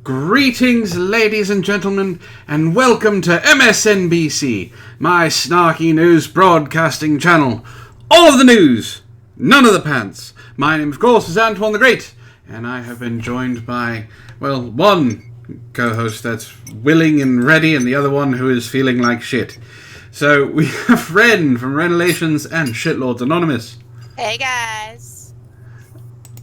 Greetings, ladies and gentlemen, and welcome to MSNBC, my snarky news broadcasting channel. All of the news, none of the pants. My name, of course, is Antoine the Great, and I have been joined by, well, one co-host that's willing and ready, and the other one who is feeling like shit. So we have Wren from Relations and Shitlords Anonymous. Hey guys.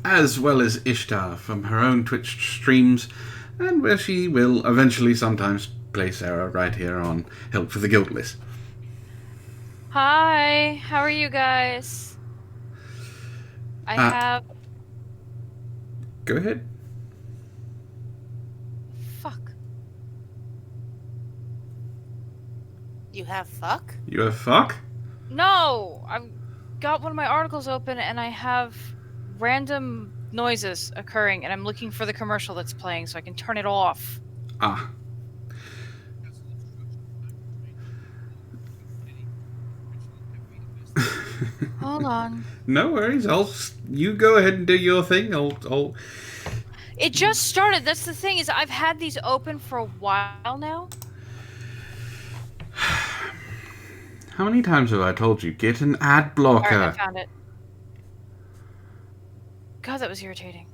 As well as Ishtar from her own Twitch streams, and where she will eventually sometimes play Sarah right here on Help for the Guiltless. Hi, how are you guys? I have... Go ahead. Fuck. You have fuck? You have fuck? No! I've got one of my articles open and I have random noises occurring and I'm looking for the commercial that's playing so I can turn it off. Ah. Hold on. No worries. You go ahead and do your thing. I'll. It just started. That's the thing, is I've had these open for a while now. How many times have I told you, get an ad blocker? Alright, I found it. God, that was irritating.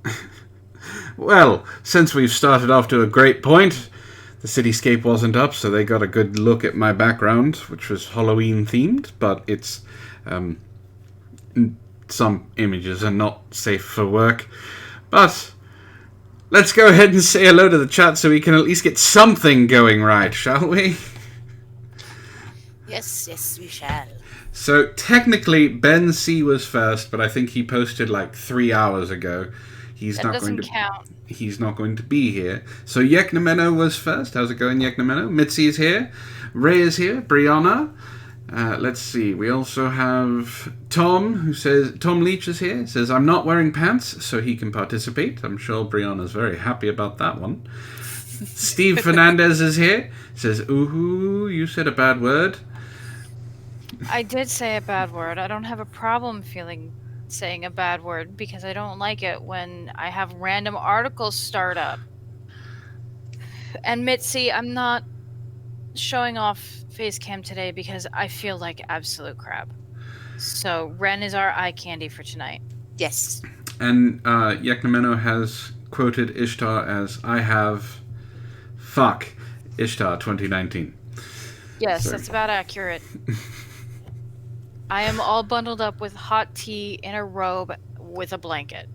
Well, since we've started off to a great point, the cityscape wasn't up, so they got a good look at my background, which was Halloween themed, but it's some images are not safe for work. But let's go ahead and say hello to the chat so we can at least get something going right, shall we? Yes, we shall. So technically Ben C was first, but I think he posted like 3 hours ago. He's not going to count. He's not going to be here. So Yeknameno was first. How's it going, Yeknameno? Mitzi is here. Ray is here. Brianna. Let's see. We also have Tom, who says... Tom Leach is here. Says, I'm not wearing pants, so he can participate. I'm sure Brianna's very happy about that one. Steve Fernandez is here. Says, ooh, you said a bad word. I did say a bad word. I don't have a problem saying a bad word because I don't like it when I have random articles start up. And Mitzi, I'm not showing off face cam today because I feel like absolute crap. So Wren is our eye candy for tonight. Yes. And Yeknameno has quoted Ishtar as, I have fuck Ishtar 2019. Yes, So. that's about accurate. I am all bundled up with hot tea in a robe with a blanket.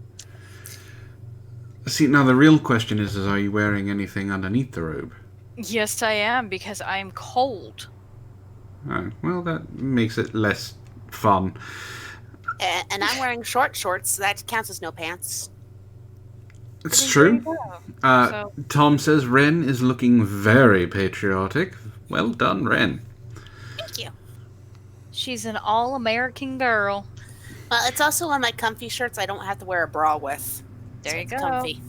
See, now the real question is are you wearing anything underneath the robe? Yes, I am, because I am cold. Oh, well, that makes it less fun. And I'm wearing shorts, so that counts as no pants. It's true. So, Tom says Wren is looking very patriotic. Well done, Wren. Thank you. she's an all-American girl. Well, it's also one of my comfy shirts I don't have to wear a bra with. There so you it's go. Comfy.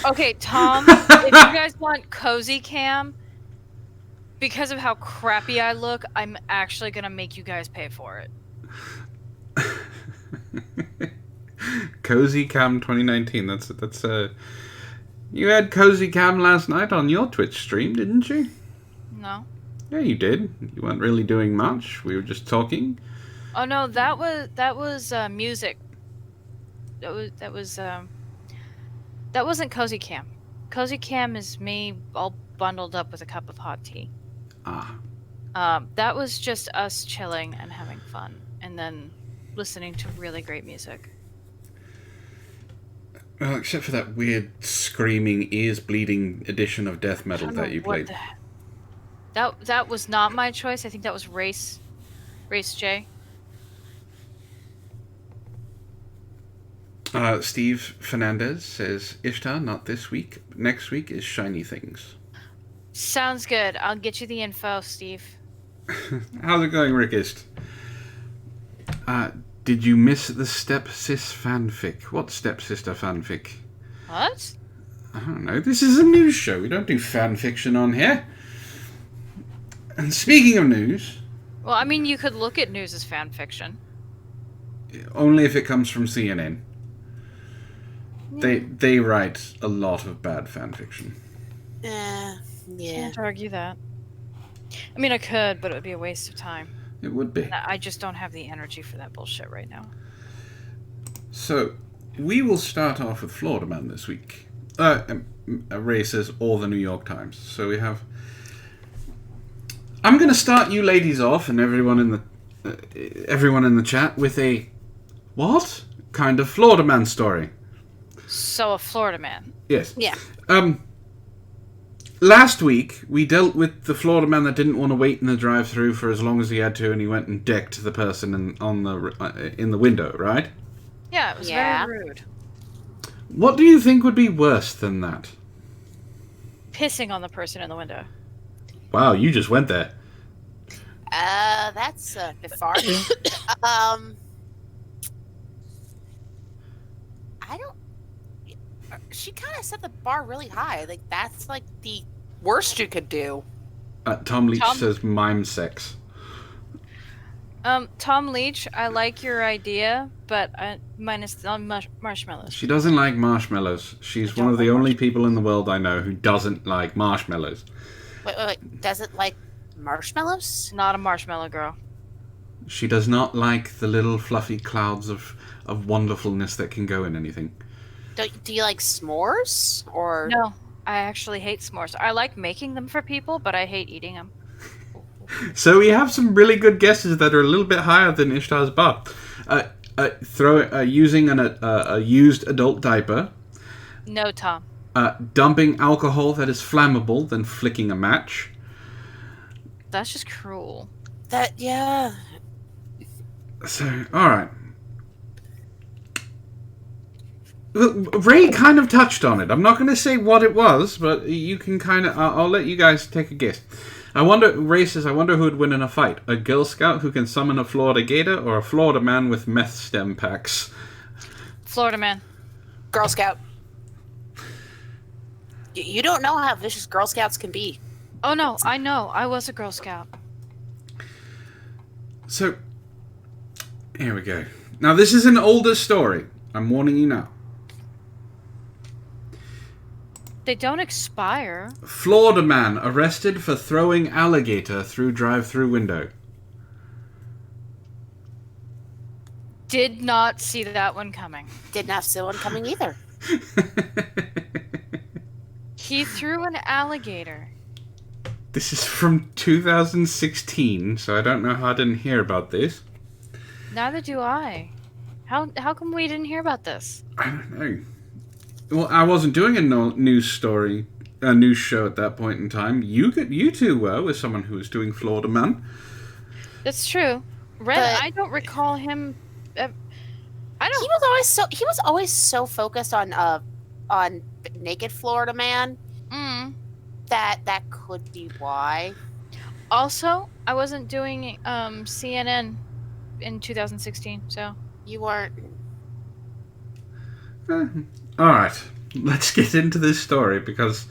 Okay, Tom, if you guys want cozy cam, because of how crappy I look, I'm actually gonna make you guys pay for it. Cozy Cam 2019. That's you had Cozy Cam last night on your Twitch stream, didn't you? No. Yeah, you did. You weren't really doing much. We were just talking. Oh no, that was music. That wasn't cozy cam. Cozy cam is me all bundled up with a cup of hot tea. Ah. That was just us chilling and having fun, and then listening to really great music. Well, except for that weird screaming, ears bleeding edition of death metal that you played. That was not my choice. I think that was Race J. Steve Fernandez says, Ishtar, not this week. Next week is Shiny Things. Sounds good. I'll get you the info, Steve. How's it going, Rickist? Did you miss the stepsis fanfic? What stepsister fanfic? What? I don't know. This is a news show. We don't do fanfiction on here. And speaking of news... Well, I mean, you could look at news as fan fiction. Only if it comes from CNN. Yeah. They write a lot of bad fanfiction. Yeah. Can't argue that. I mean, I could, but it would be a waste of time. It would be. And I just don't have the energy for that bullshit right now. So, we will start off with Florida Man this week. Ray says, or the New York Times. So we have... I'm going to start you ladies off and everyone in the chat with a... What? Kind of Florida Man story. So a Florida man. Yes. Yeah. Last week, we dealt with the Florida man that didn't want to wait in the drive-thru for as long as he had to, and he went and decked the person in the window, right? Yeah, it was Yeah. very rude. What do you think would be worse than that? Pissing on the person in the window. Wow, you just went there. That's a bit far. I don't. She kind of set the bar really high. Like that's like the worst you could do. Tom Leach Tom? says mime sex. Tom Leach, I like your idea, but minus the marshmallows. She doesn't like marshmallows. She's one of the only people in the world I know who doesn't like marshmallows. Wait. Doesn't like marshmallows? Not a marshmallow girl. She does not like the little fluffy clouds of wonderfulness that can go in anything. Do you like s'mores or No, I actually hate s'mores. I like making them for people, but I hate eating them. So we have some really good guesses that are a little bit higher than Ishtar's bar. Using a used adult diaper. No, Tom. Dumping alcohol that is flammable, then flicking a match. That's just cruel. that? Yeah. So, alright. Ray kind of touched on it. I'm not going to say what it was, but you can kind of... I'll let you guys take a guess. Ray says, I wonder who would win in a fight. A Girl Scout who can summon a Florida Gator, or a Florida man with meth stem packs? Florida man. Girl Scout. You don't know how vicious Girl Scouts can be. Oh no, I know. I was a Girl Scout. So, here we go. Now, this is an older story. I'm warning you now. They don't expire. Florida man arrested for throwing alligator through drive-thru window. Did not see that one coming. Didn't have someone coming either. He threw an alligator. This is from 2016, so I don't know how I didn't hear about this. Neither do I. How come we didn't hear about this? I don't know. Well, I wasn't doing a news show at that point in time. You two were with someone who was doing Florida Man. That's true. Wren, But- I don't recall him. I don't. He was always so focused on naked Florida man that could be why. Also, I wasn't doing CNN in 2016, so. You weren't. Alright, let's get into this story because...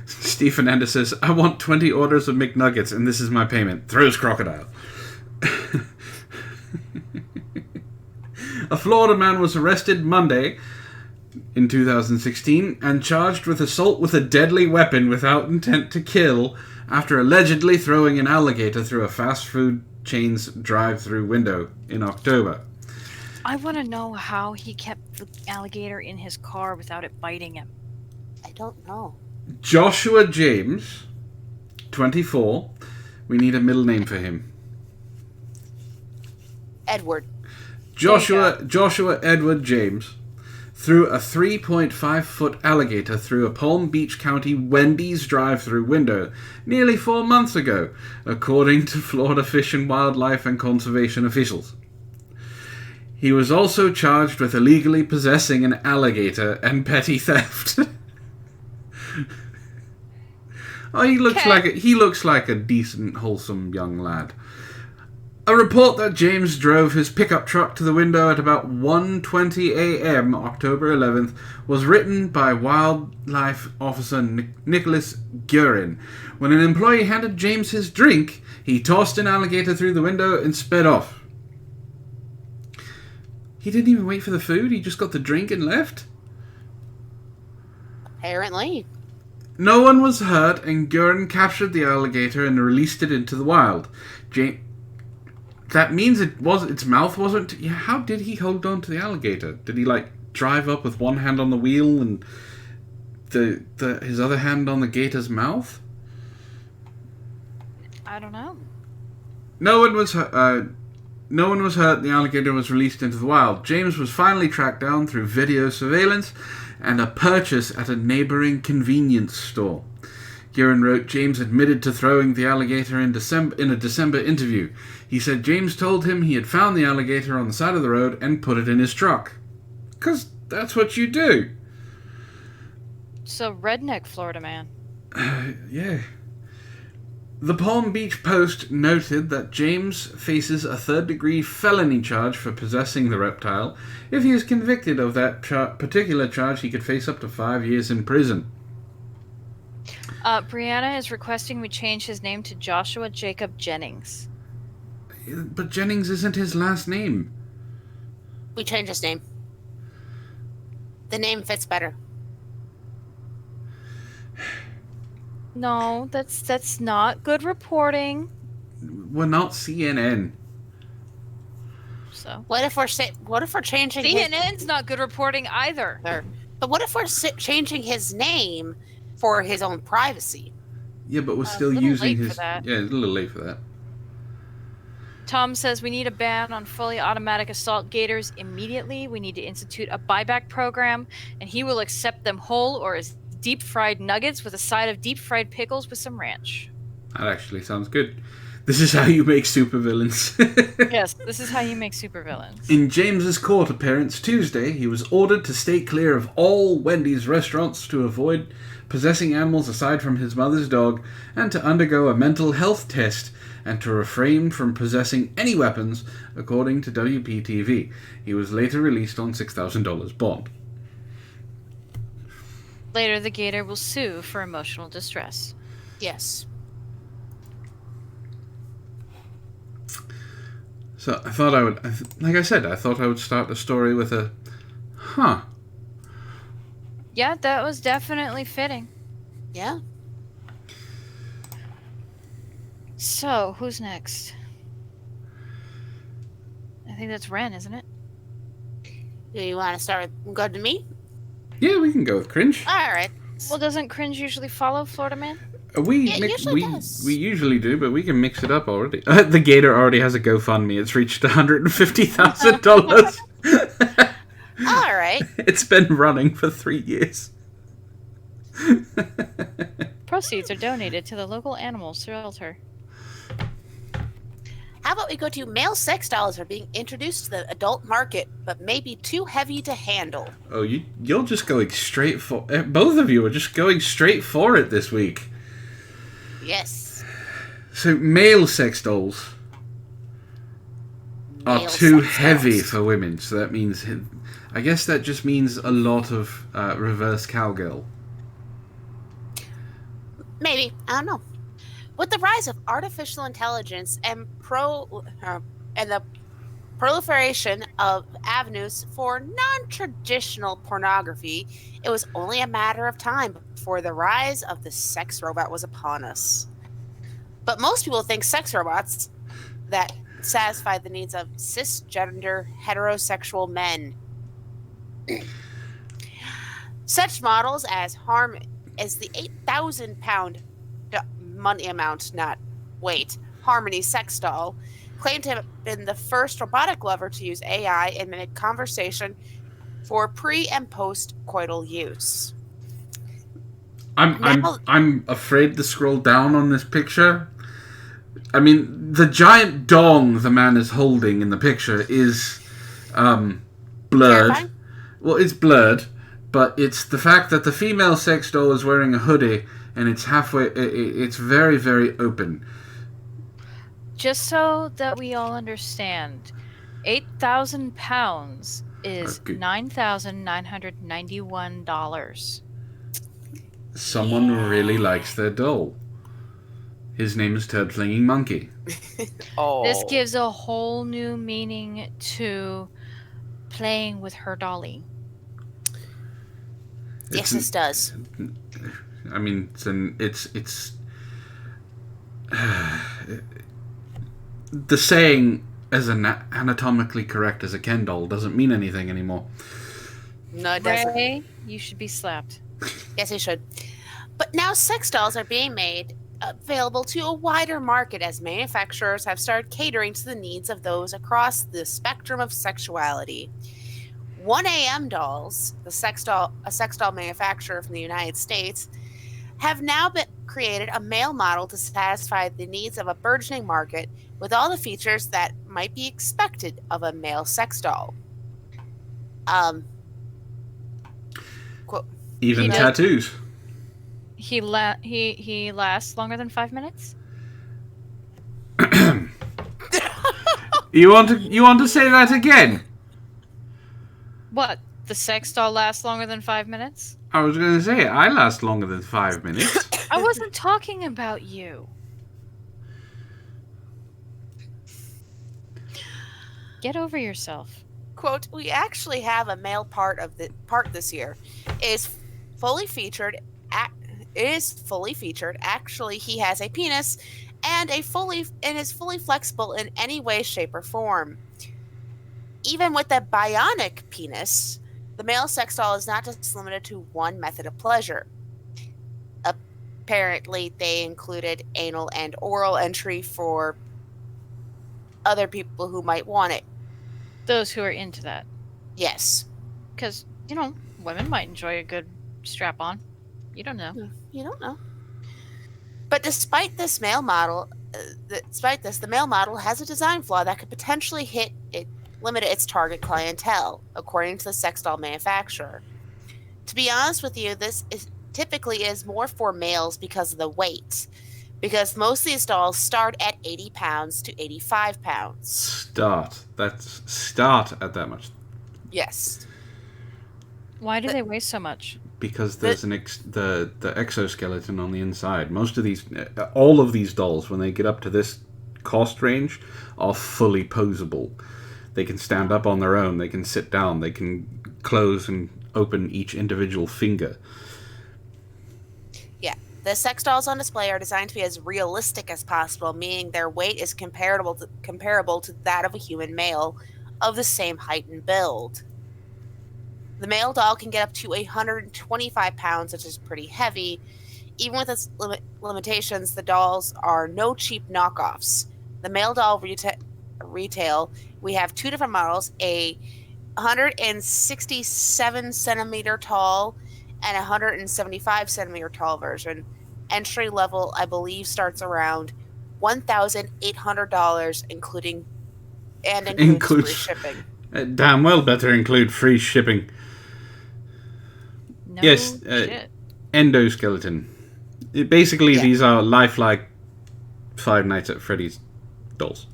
Steve Fernandez says, I want 20 orders of McNuggets and this is my payment. Throws crocodile. A Florida man was arrested Monday in 2016 and charged with assault with a deadly weapon without intent to kill after allegedly throwing an alligator through a fast food chain's drive-thru window in October. I want to know how he kept the alligator in his car without it biting him. I don't know. Joshua James, 24. We need a middle name for him. Edward. Joshua Edward James threw a 3.5-foot alligator through a Palm Beach County Wendy's drive-thru window nearly 4 months ago, according to Florida Fish and Wildlife and Conservation officials. He was also charged with illegally possessing an alligator and petty theft. Oh, he looks like a decent, wholesome young lad. A report that James drove his pickup truck to the window at about 1:20 a.m. October 11th was written by wildlife officer Nicholas Guerin. When an employee handed James his drink, he tossed an alligator through the window and sped off. He didn't even wait for the food, he just got the drink and left? Apparently. No one was hurt, and Guerin captured the alligator and released it into the wild. that means its mouth wasn't. Yeah, how did he hold on to the alligator? Did he drive up with one hand on the wheel and his other hand on the gator's mouth? I don't know. No one was hurt. No one was hurt. The alligator was released into the wild. James was finally tracked down through video surveillance and a purchase at a neighboring convenience store. Kieran wrote, James admitted to throwing the alligator in a December interview. He said James told him he had found the alligator on the side of the road and put it in his truck. 'Cause that's what you do. So redneck Florida man. Yeah. The Palm Beach Post noted that James faces a third-degree felony charge for possessing the reptile. If he is convicted of that particular charge, he could face up to 5 years in prison. Brianna is requesting we change his name to Joshua Jacob Jennings. But Jennings isn't his last name. We changed his name. The name fits better. No, that's not good reporting. We're not CNN. So What if we're changing CNN's not good reporting either. But what if we're changing his name for his own privacy? Yeah, but we're still a little using late his. for that. Yeah, it's a little late for that. Tom says we need a ban on fully automatic assault gators immediately. We need to institute a buyback program, and he will accept them whole or as deep-fried nuggets with a side of deep-fried pickles with some ranch. That actually sounds good. This is how you make supervillains. Yes, this is how you make supervillains. In James's court appearance Tuesday, he was ordered to stay clear of all Wendy's restaurants to avoid possessing animals aside from his mother's dog, and to undergo a mental health test, and to refrain from possessing any weapons, according to WPTV. He was later released on $6,000 bond. Later, the gator will sue for emotional distress. Yes. So I thought I would, like I said, I thought I would start the story with a, huh. Yeah, that was definitely fitting. Yeah. So, who's next? I think that's Wren, isn't it? Do you want to start with go to me? Yeah, we can go with cringe. All right. Well, doesn't Cringe usually follow Florida Man? Usually We usually do, but we can mix it up already. The gator already has a GoFundMe. It's reached $150,000. All right. It's been running for 3 years. Proceeds are donated to the local animal shelter. How about we go to male sex dolls are being introduced to the adult market, but may be too heavy to handle. Oh, you're just going straight for... Both of you are just going straight for it this week. Yes. So, male sex dolls are Male too sex heavy dolls. for women. So that means... I guess that just means a lot of reverse cowgirl. Maybe. I don't know. With the rise of artificial intelligence and the proliferation of avenues for non-traditional pornography, it was only a matter of time before the rise of the sex robot was upon us. But most people think sex robots that satisfy the needs of cisgender heterosexual men. Such models as the 8,000-pound money amount, not weight, Harmony sex doll, claimed to have been the first robotic lover to use AI and mimic conversation for pre and post coital use. I'm afraid to scroll down on this picture. I mean, the giant dong the man is holding in the picture is blurred. Terrifying? Well, it's blurred, but it's the fact that the female sex doll is wearing a hoodie and it's halfway. It's very, very open. Just so that we all understand, 8,000 pounds is Okay. $9,991. Someone really likes their doll. His name is Turd Flinging Monkey. Oh. This gives a whole new meaning to playing with her dolly. Yes, this does. I mean, it's the saying as anatomically correct as a Ken doll doesn't mean anything anymore. No, it doesn't. Ray, you should be slapped. Yes, he should. But now sex dolls are being made available to a wider market as manufacturers have started catering to the needs of those across the spectrum of sexuality. 1AM Dolls, a sex doll manufacturer from the United States, have now created a male model to satisfy the needs of a burgeoning market with all the features that might be expected of a male sex doll. Even tattoos. He lasts longer than 5 minutes? You want to say that again? What? The sex doll lasts longer than 5 minutes? I was going to say, I last longer than 5 minutes. I wasn't talking about you. Get over yourself. Quote, we actually have a male part this year. It is fully featured. Actually, he has a penis and is fully flexible in any way, shape, or form. Even with a bionic penis, the male sex doll is not just limited to one method of pleasure. Apparently, they included anal and oral entry for other people who might want it. Those who are into that. Yes. Because, women might enjoy a good strap-on. You don't know. You don't know. But despite this, the male model has a design flaw that could potentially limit its target clientele, according to the sex doll manufacturer. To be honest with you, this typically is more for males because of the weight. Because most of these dolls start at 80 pounds to 85 pounds. Start at that much. Yes. Why do they weigh so much? Because there's the exoskeleton on the inside. All of these dolls, when they get up to this cost range, are fully posable. They can stand up on their own. They can sit down. They can close and open each individual finger. Yeah. The sex dolls on display are designed to be as realistic as possible, meaning their weight is comparable to that of a human male of the same height and build. The male doll can get up to 125 pounds, which is pretty heavy. Even with its limitations, the dolls are no cheap knockoffs. The male doll retail, we have two different models, a 167 centimeter tall and 175 centimeter tall version. Entry level, I believe, starts around $1,800, includes free shipping. Damn well better include free shipping. No yes, shit. Endoskeleton. Basically, these are lifelike Five Nights at Freddy's dolls.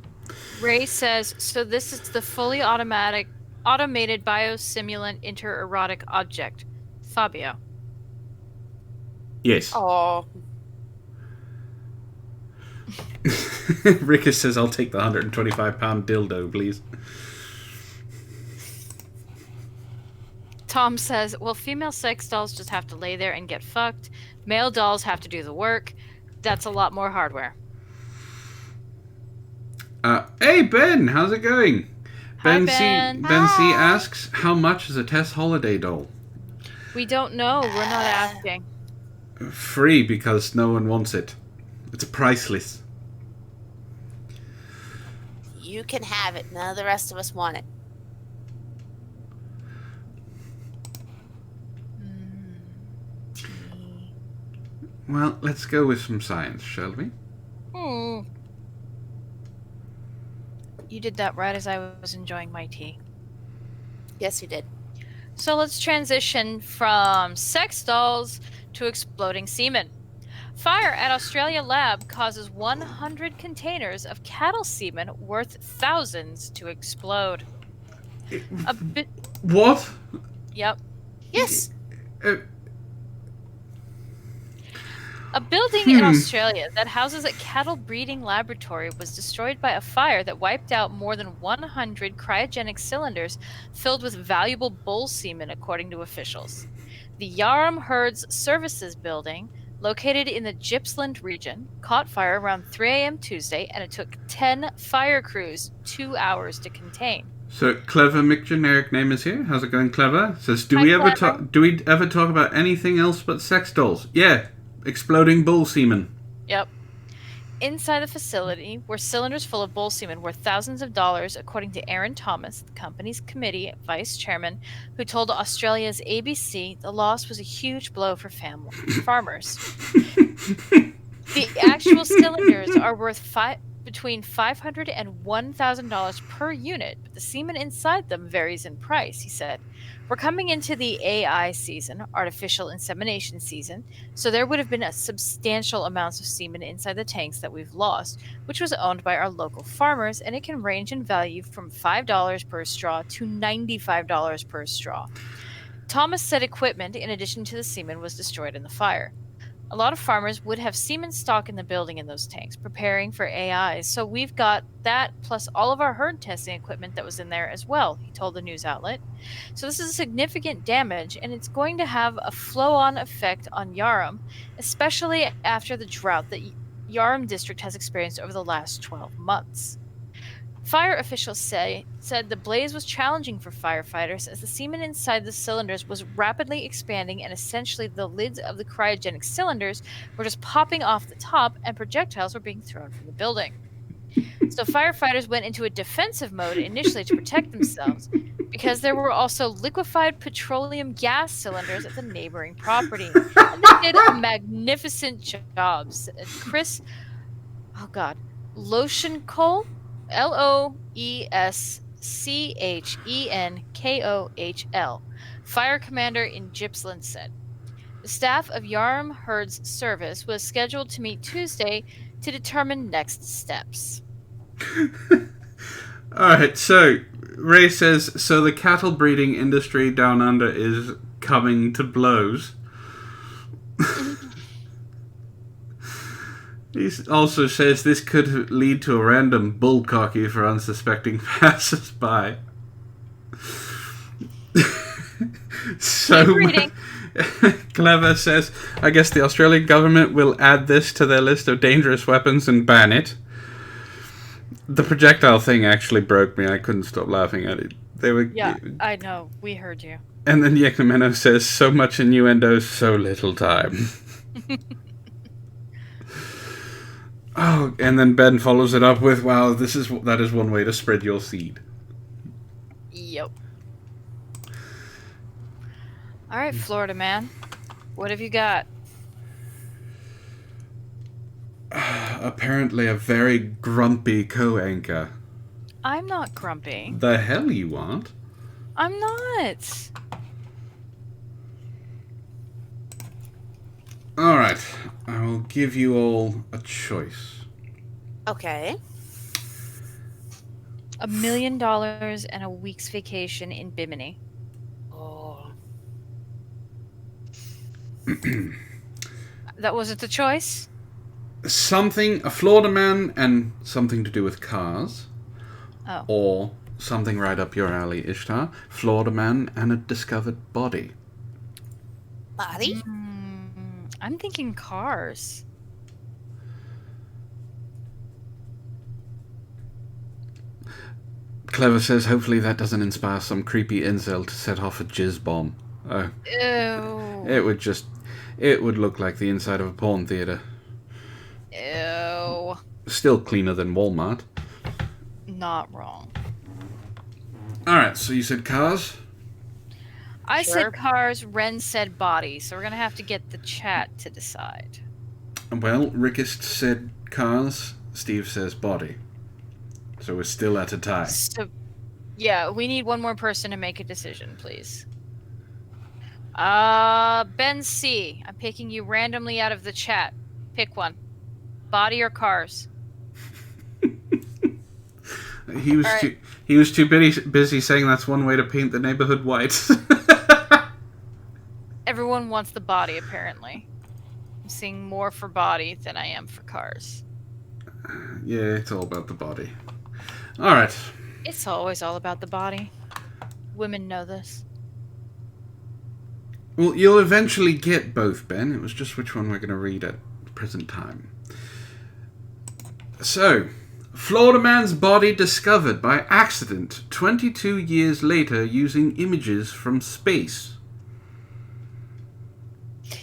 Ray says, so this is the fully automated biosimulant intererotic object. Fabio. Yes. Oh. Rickus says, I'll take the 125-pound dildo, please. Tom says, well, female sex dolls just have to lay there and get fucked. Male dolls have to do the work. That's a lot more hardware. Hey, Ben, how's it going? Hi, Ben C asks, how much is a Tess Holiday doll? We don't know. We're not asking. Free, because no one wants it. It's priceless. You can have it. None of the rest of us want it. Well, let's go with some science, shall we? You did that right as I was enjoying my tea. Yes, you did. So let's transition from sex dolls to exploding semen. Fire at Australia lab causes 100 containers of cattle semen worth thousands to explode. What? Yep. Yes. A building in Australia that houses a cattle breeding laboratory was destroyed by a fire that wiped out more than 100 cryogenic cylinders filled with valuable bull semen, according to officials. The Yarram Herds Services building, located in the Gippsland region, caught fire around 3 a.m. Tuesday, and it took 10 fire crews 2 hours to contain. So Clever Mick generic name is here. How's it going, Clever? Says, do Hi, we ever Clever. talk? Do we ever talk about anything else but sex dolls? Yeah, exploding bull semen. Yep. Inside the facility were cylinders full of bull semen worth thousands of dollars, according to Aaron Thomas, the company's committee vice chairman, who told Australia's ABC the loss was a huge blow for farmers. The actual cylinders are worth between $500 and $1,000 per unit, but the semen inside them varies in price, he said. We're coming into the AI season, artificial insemination season, so there would have been a substantial amounts of semen inside the tanks that we've lost, which was owned by our local farmers, and it can range in value from $5 per straw to $95 per straw. Thomas said equipment, in addition to the semen, was destroyed in the fire. A lot of farmers would have semen stock in the building in those tanks, preparing for AIs. So we've got that plus all of our herd testing equipment that was in there as well, he told the news outlet. So this is significant damage, and it's going to have a flow-on effect on Yarram, especially after the drought that Yarram district has experienced over the last 12 months. Fire officials said the blaze was challenging for firefighters as the semen inside the cylinders was rapidly expanding, and essentially the lids of the cryogenic cylinders were just popping off the top and projectiles were being thrown from the building. So firefighters went into a defensive mode initially to protect themselves because there were also liquefied petroleum gas cylinders at the neighboring property. And they did a magnificent job. Chris, Loschenkohl, Loeschenkohl, fire commander in Gippsland, said. The staff of Yarram Herd's service was scheduled to meet Tuesday to determine next steps. Alright, so Ray says, so the cattle breeding industry down under is coming to blows. He also says this could lead to a random bullcocky for unsuspecting passers-by. So Clever says, I guess the Australian government will add this to their list of dangerous weapons and ban it. The projectile thing actually broke me. I couldn't stop laughing at it. Yeah, I know. We heard you. And then Yeknomeno says, so much innuendo, so little time. Oh, and then Ben follows it up with, wow, that is one way to spread your seed. Yep. All right, Florida man. What have you got? Apparently a very grumpy co-anchor. I'm not grumpy. The hell you aren't? I'm not. Alright, I will give you all a choice. Okay. $1 million and a week's vacation in Bimini. Oh. That wasn't the choice? A Florida man and something to do with cars. Oh. Or something right up your alley, Ishtar. Florida man and a discovered body. Body? I'm thinking cars. Clever says, hopefully that doesn't inspire some creepy incel to set off a jizz bomb. Oh. Ew. It would look like the inside of a porn theater. Ew. Still cleaner than Walmart. Not wrong. Alright, so you said cars? I Sure. said cars, Wren said body, so we're going to have to get the chat to decide. Well, Rickist said cars, Steve says body. So we're still at a tie. So, yeah, we need one more person to make a decision, please. Ben C. I'm picking you randomly out of the chat. Pick one. Body or cars? He was too busy saying that's one way to paint the neighborhood white. Everyone wants the body, apparently. I'm seeing more for body than I am for cars. Yeah, it's all about the body. Alright. It's always all about the body. Women know this. Well, you'll eventually get both, Ben. It was just which one we're going to read at the present time. So, Florida man's body discovered by accident 22 years later using images from space.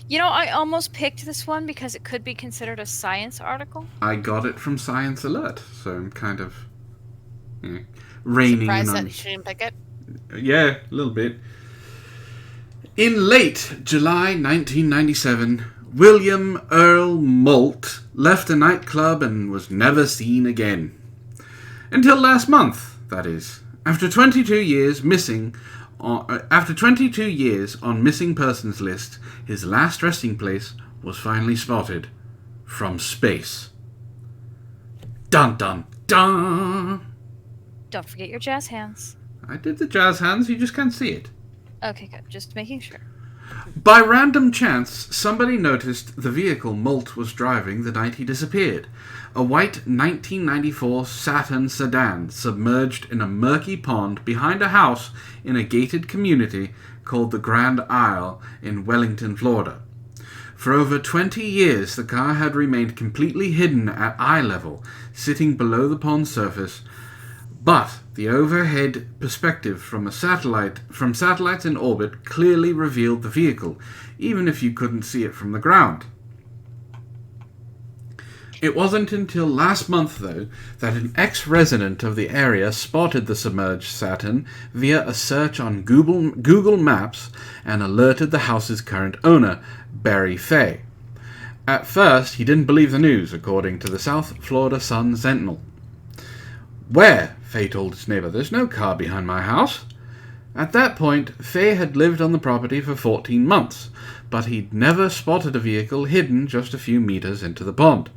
You know, I almost picked this one because it could be considered a science article. I got it from Science Alert, so I'm kind of raining Surprised on... that she didn't pick it. Yeah, a little bit. In late July 1997, William Earl Moult left a nightclub and was never seen again. Until last month, that is. After 22 years on missing persons list, his last resting place was finally spotted from space. Dun dun dun! Don't forget your jazz hands. I did the jazz hands, you just can't see it. Okay, good. Just making sure. By random chance, somebody noticed the vehicle Moult was driving the night he disappeared. A white 1994 Saturn sedan submerged in a murky pond behind a house in a gated community called the Grand Isle in Wellington, Florida. For over 20 years, the car had remained completely hidden at eye level, sitting below the pond surface. But the overhead perspective from satellites in orbit clearly revealed the vehicle, even if you couldn't see it from the ground. It wasn't until last month, though, that an ex-resident of the area spotted the submerged Saturn via a search on Google Maps and alerted the house's current owner, Barry Fay. At first, he didn't believe the news, according to the South Florida Sun-Sentinel. "Where?" Fay told his neighbor. "There's no car behind my house." At that point, Fay had lived on the property for 14 months, but he'd never spotted a vehicle hidden just a few meters into the pond.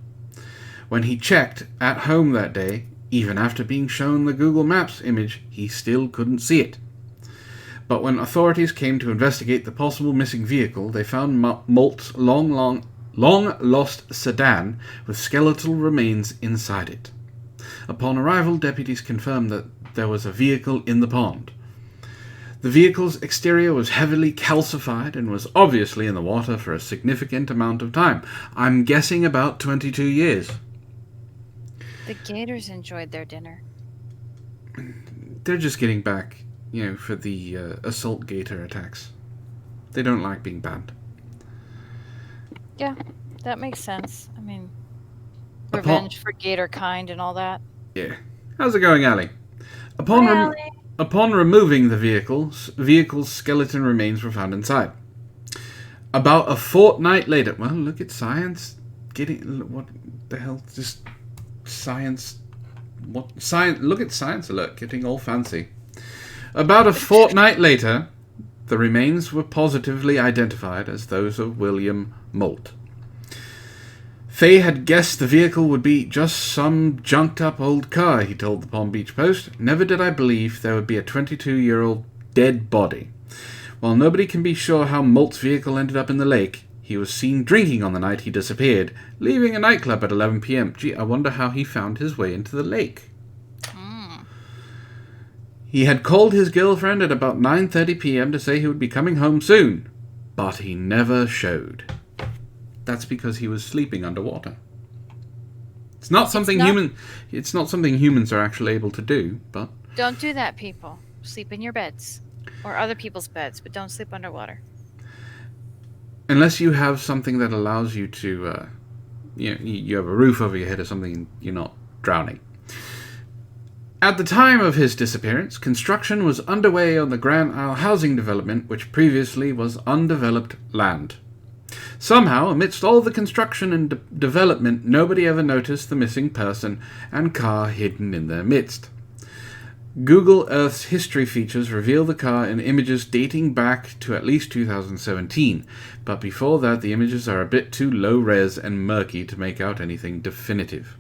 When he checked at home that day, even after being shown the Google Maps image, he still couldn't see it. But when authorities came to investigate the possible missing vehicle, they found Moult's long-lost sedan with skeletal remains inside it. Upon arrival, deputies confirmed that there was a vehicle in the pond. The vehicle's exterior was heavily calcified and was obviously in the water for a significant amount of time. I'm guessing about 22 years. The gators enjoyed their dinner. They're just getting back, for the assault gator attacks. They don't like being banned. Yeah, that makes sense. I mean, revenge for gator kind and all that. Yeah. How's it going, Ali? Upon removing the vehicle's skeleton remains were found inside. About a fortnight later... Well, look at science. What the hell? Just science... What? Science... Look at Science Alert, getting all fancy. About a fortnight later, the remains were positively identified as those of William Moult. Fay had guessed the vehicle would be just some junked-up old car, he told the Palm Beach Post. Never did I believe there would be a 22-year-old dead body. While nobody can be sure how Moult's vehicle ended up in the lake, he was seen drinking on the night he disappeared, leaving a nightclub at 11 p.m. Gee, I wonder how he found his way into the lake. He had called his girlfriend at about 9:30 p.m. to say he would be coming home soon, but he never showed. That's because he was sleeping underwater. It's not something humans are actually able to do, but... Don't do that, people. Sleep in your beds. Or other people's beds, but don't sleep underwater. Unless you have something that allows you to, you have a roof over your head or something and you're not drowning. At the time of his disappearance, construction was underway on the Grand Isle housing development, which previously was undeveloped land. Somehow, amidst all the construction and development, nobody ever noticed the missing person and car hidden in their midst. Google Earth's history features reveal the car in images dating back to at least 2017, but before that the images are a bit too low-res and murky to make out anything definitive.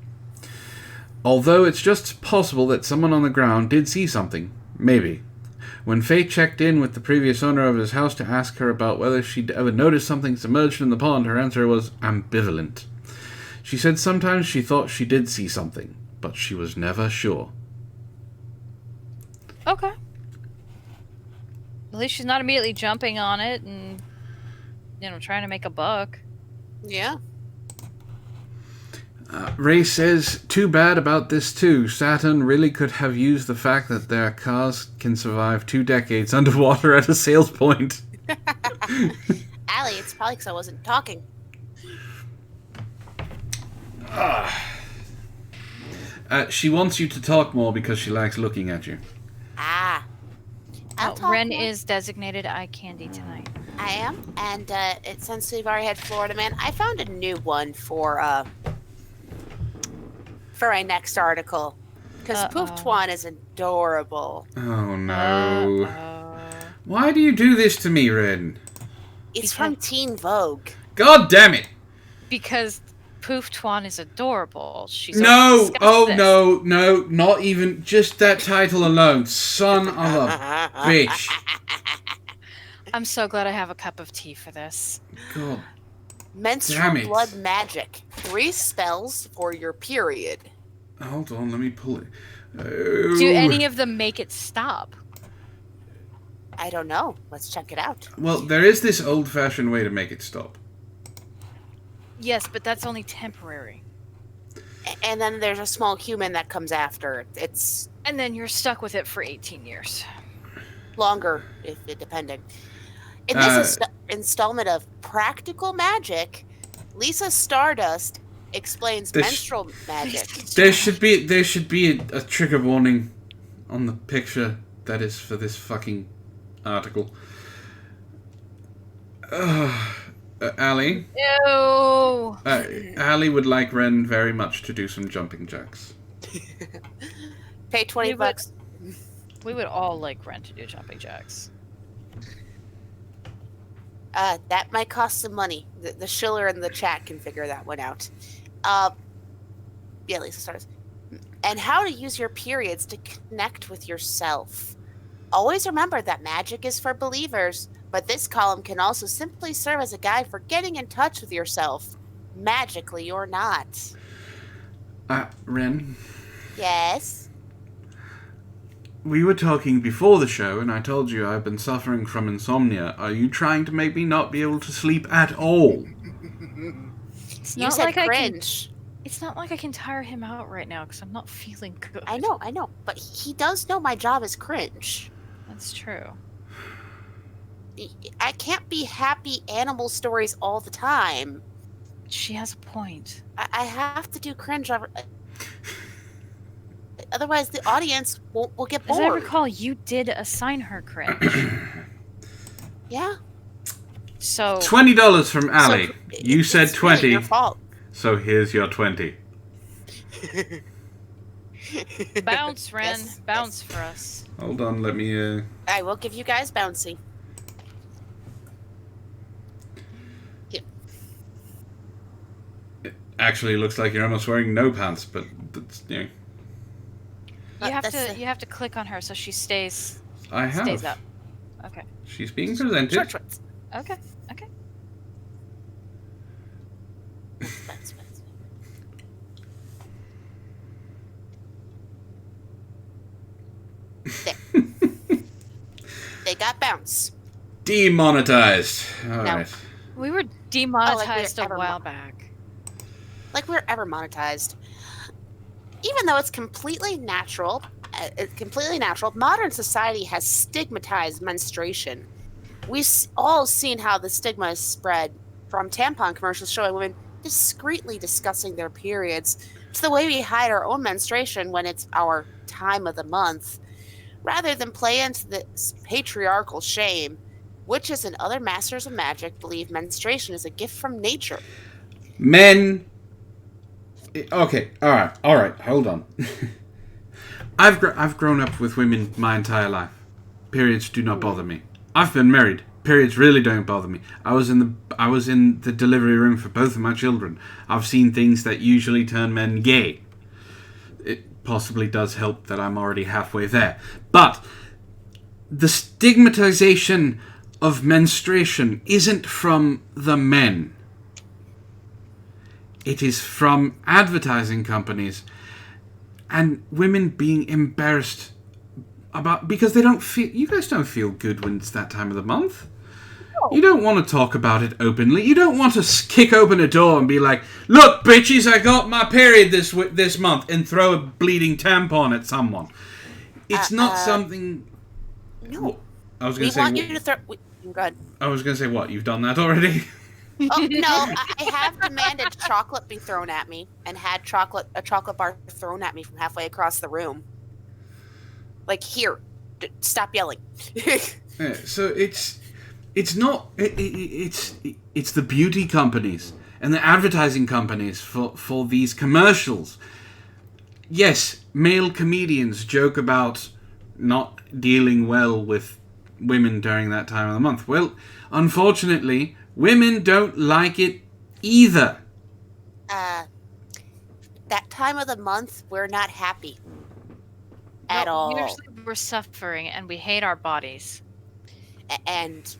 Although it's just possible that someone on the ground did see something. Maybe. When Faye checked in with the previous owner of his house to ask her about whether she'd ever noticed something submerged in the pond, her answer was ambivalent. She said sometimes she thought she did see something, but she was never sure. Okay. At least she's not immediately jumping on it and trying to make a buck. Yeah. Ray says, too bad about this too. Saturn really could have used the fact that their cars can survive 2 decades underwater at a sales point. Allie, it's probably because I wasn't talking. She wants you to talk more because she likes looking at you. Ah. I'll talk Wren more. is designated eye candy tonight. I am, and since we've already had Florida Man, I found a new one for my next article. Because Poof Twan is adorable. Oh no. Why do you do this to me, Wren? It's from Teen Vogue. God damn it! Because Poof Twan is adorable. She's No! Oh no, not even just that title alone. Son of a bitch. I'm so glad I have a cup of tea for this. God. Menstrual blood magic. 3 spells for your period. Hold on, let me pull it. Do any of them make it stop? I don't know. Let's check it out. Well, there is this old-fashioned way to make it stop. Yes, but that's only temporary. And then there's a small human that comes after. And then you're stuck with it for 18 years. Longer, depending. In this installment of Practical Magic, Lisa Stardust explains menstrual magic. There should be a trigger warning on the picture that is for this fucking article. Allie? Ew! Allie would like Wren very much to do some jumping jacks. Pay $20. We would all like Wren to do jumping jacks. That might cost some money. The shiller in the chat can figure that one out. Yeah, Lisa starts. And how to use your periods to connect with yourself. Always remember that magic is for believers, but this column can also simply serve as a guide for getting in touch with yourself, magically or not. Wren? Yes? We were talking before the show, and I told you I've been suffering from insomnia. Are you trying to make me not be able to sleep at all? You said cringe. It's not like I can tire him out right now, because I'm not feeling good. I know. But he does know my job is cringe. That's true. I can't be happy animal stories all the time. She has a point. I have to do cringe. Otherwise, the audience will get bored. As I recall, you did assign her cringe. Yeah. So $20 from Allie. So you said 20. Really your fault. So here's your 20. Bounce, Wren. Yes, Bounce for us. Hold on, let me... I will give you guys bouncy. Here. It actually looks like you're almost wearing no pants, but that's, you know... You have to click on her so she stays I have. stays up. Okay. She's being presented. Short shorts. Okay. Bounce. There. They got bounce. Demonetized. All No. right. We were demonetized we're a while back. Like we're ever monetized. Even though it's completely natural, modern society has stigmatized menstruation. We've all seen how the stigma is spread, from tampon commercials showing women discreetly discussing their periods to the way we hide our own menstruation when it's our time of the month. Rather than play into this patriarchal shame, witches and other masters of magic believe menstruation is a gift from nature. Men... Okay, alright, hold on. I've grown up with women my entire life. Periods do not bother me. I've been married. Periods really don't bother me. I was in the delivery room for both of my children. I've seen things that usually turn men gay. It possibly does help that I'm already halfway there. But the stigmatization of menstruation isn't from the men. It is from advertising companies and women being embarrassed about, because they don't feel, you guys don't feel good when it's that time of the month. You don't want to talk about it openly. You don't want to kick open a door and be like, "Look, bitches, I got my period this month," and throw a bleeding tampon at someone. It's not something. No. I was going to say. Want you to throw. Go ahead. I was going to say what? You've done that already? Oh no! I have demanded chocolate be thrown at me and had a chocolate bar thrown at me from halfway across the room. Like, here, stop yelling. Yeah, so it's not it's the beauty companies and the advertising companies for these commercials. Yes, male comedians joke about not dealing well with women during that time of the month. Well, unfortunately, women don't like it either. That time of the month, we're not happy at all. Usually we're suffering and we hate our bodies. And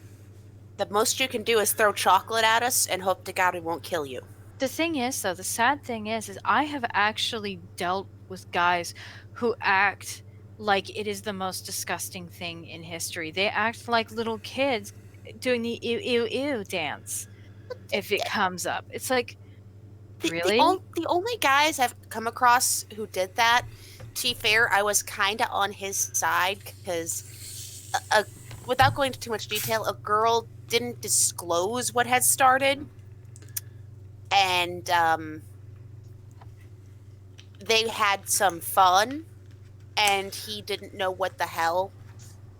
the most you can do is throw chocolate at us and hope to God we won't kill you. The thing is, though, the sad thing is I have actually dealt with guys who act like it is the most disgusting thing in history. They act like little kids doing the ew, ew, ew dance if it comes up. It's like, really? The only guys I've come across who did that, to be fair, I was kind of on his side because, without going into too much detail, a girl didn't disclose what had started. And they had some fun, and he didn't know what the hell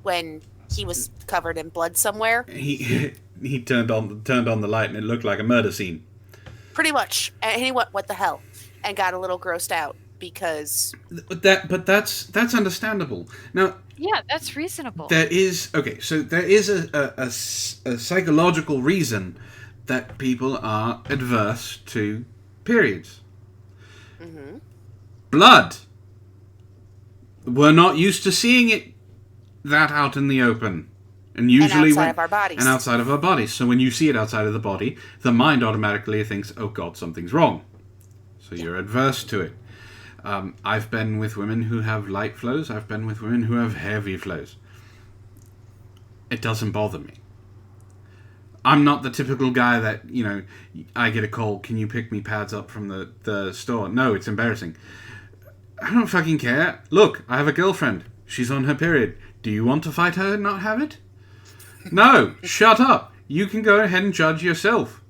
when he was covered in blood somewhere. He turned on the light and it looked like a murder scene. Pretty much. And he went, "What the hell?" and got a little grossed out because that's understandable. Now, yeah, that's reasonable. There is a psychological reason that people are adverse to periods. Mm-hmm. Blood. We're not used to seeing it that out in the open. And usually outside of our bodies. And outside of our bodies. So when you see it outside of the body, the mind automatically thinks, "Oh God, something's wrong." So you're adverse to it. I've been with women who have light flows. I've been with women who have heavy flows. It doesn't bother me. I'm not the typical guy that, I get a call, "Can you pick me pads up from the store?" No, it's embarrassing. I don't fucking care. Look, I have a girlfriend. She's on her period. Do you want to fight her and not have it? No, shut up. You can go ahead and judge yourself.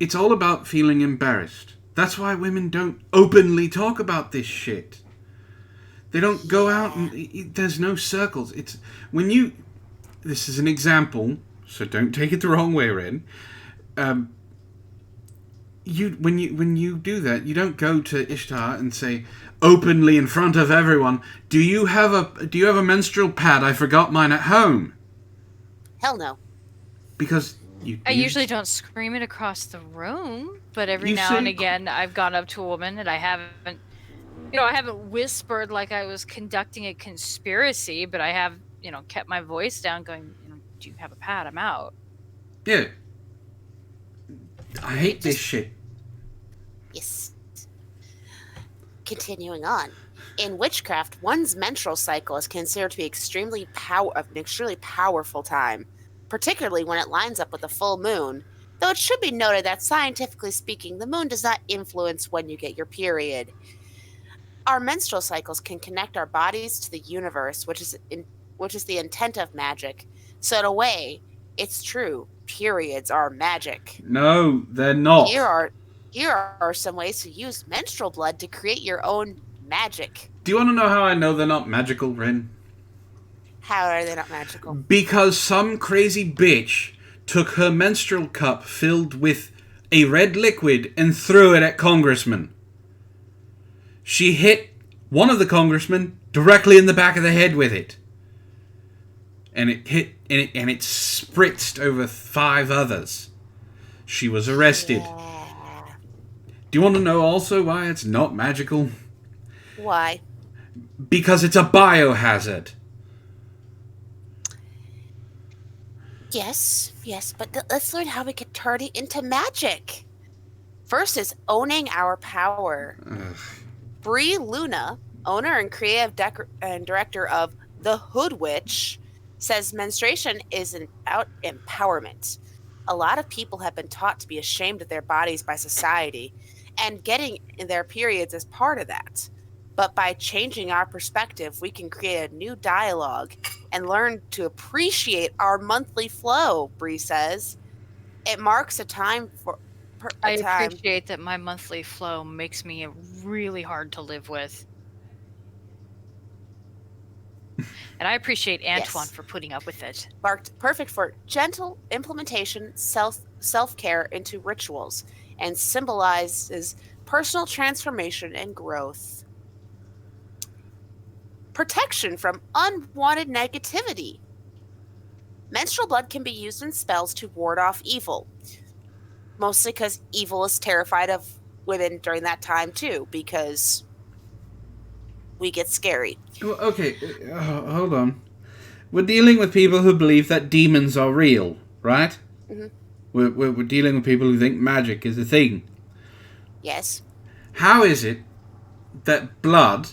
It's all about feeling embarrassed. That's why women don't openly talk about this shit. They don't go out and... There's no circles. It's... When you... This is an example, so don't take it the wrong way, Wren. When you do that, you don't go to Ishtar and say openly in front of everyone, do you have a menstrual pad? I forgot mine at home." Hell no. Because I usually don't scream it across the room, but every now and again I've gone up to a woman and I haven't whispered like I was conducting a conspiracy, but I have, kept my voice down going, "Do you have a pad? I'm out." Yeah. I hate this shit. Yes. Continuing on. In witchcraft, one's menstrual cycle is considered to be an extremely powerful time, particularly when it lines up with a full moon, though it should be noted that scientifically speaking, the moon does not influence when you get your period. Our menstrual cycles can connect our bodies to the universe, which is the intent of magic. So in a way, it's true. Periods are magic. No, they're not. Here are some ways to use menstrual blood to create your own magic. Do you want to know how I know they're not magical, Wren? How are they not magical? Because some crazy bitch took her menstrual cup filled with a red liquid and threw it at congressmen. She hit one of the congressmen directly in the back of the head with it. And it spritzed over 5 others. She was arrested. Yeah. Do you want to know also why it's not magical? Why? Because it's a biohazard. Yes, but let's learn how we can turn it into magic. First is owning our power. Ugh. Brie Luna, owner and creative and director of The Hood Witch, says menstruation is about empowerment. A lot of people have been taught to be ashamed of their bodies by society, and getting their periods is part of that. But by changing our perspective, we can create a new dialogue and learn to appreciate our monthly flow, Bree says. It marks a time for I a time. appreciate that my monthly flow makes me really hard to live with. And I appreciate Antoine Yes. for putting up with it. Marked perfect for gentle implementation, self-care into rituals, and symbolizes personal transformation and growth. Protection from unwanted negativity. Menstrual blood can be used in spells to ward off evil. Mostly because evil is terrified of women during that time too, because we get scary. Well, okay, hold on. We're dealing with people who believe that demons are real, right? Mhm. We're dealing with people who think magic is a thing. Yes. How is it that blood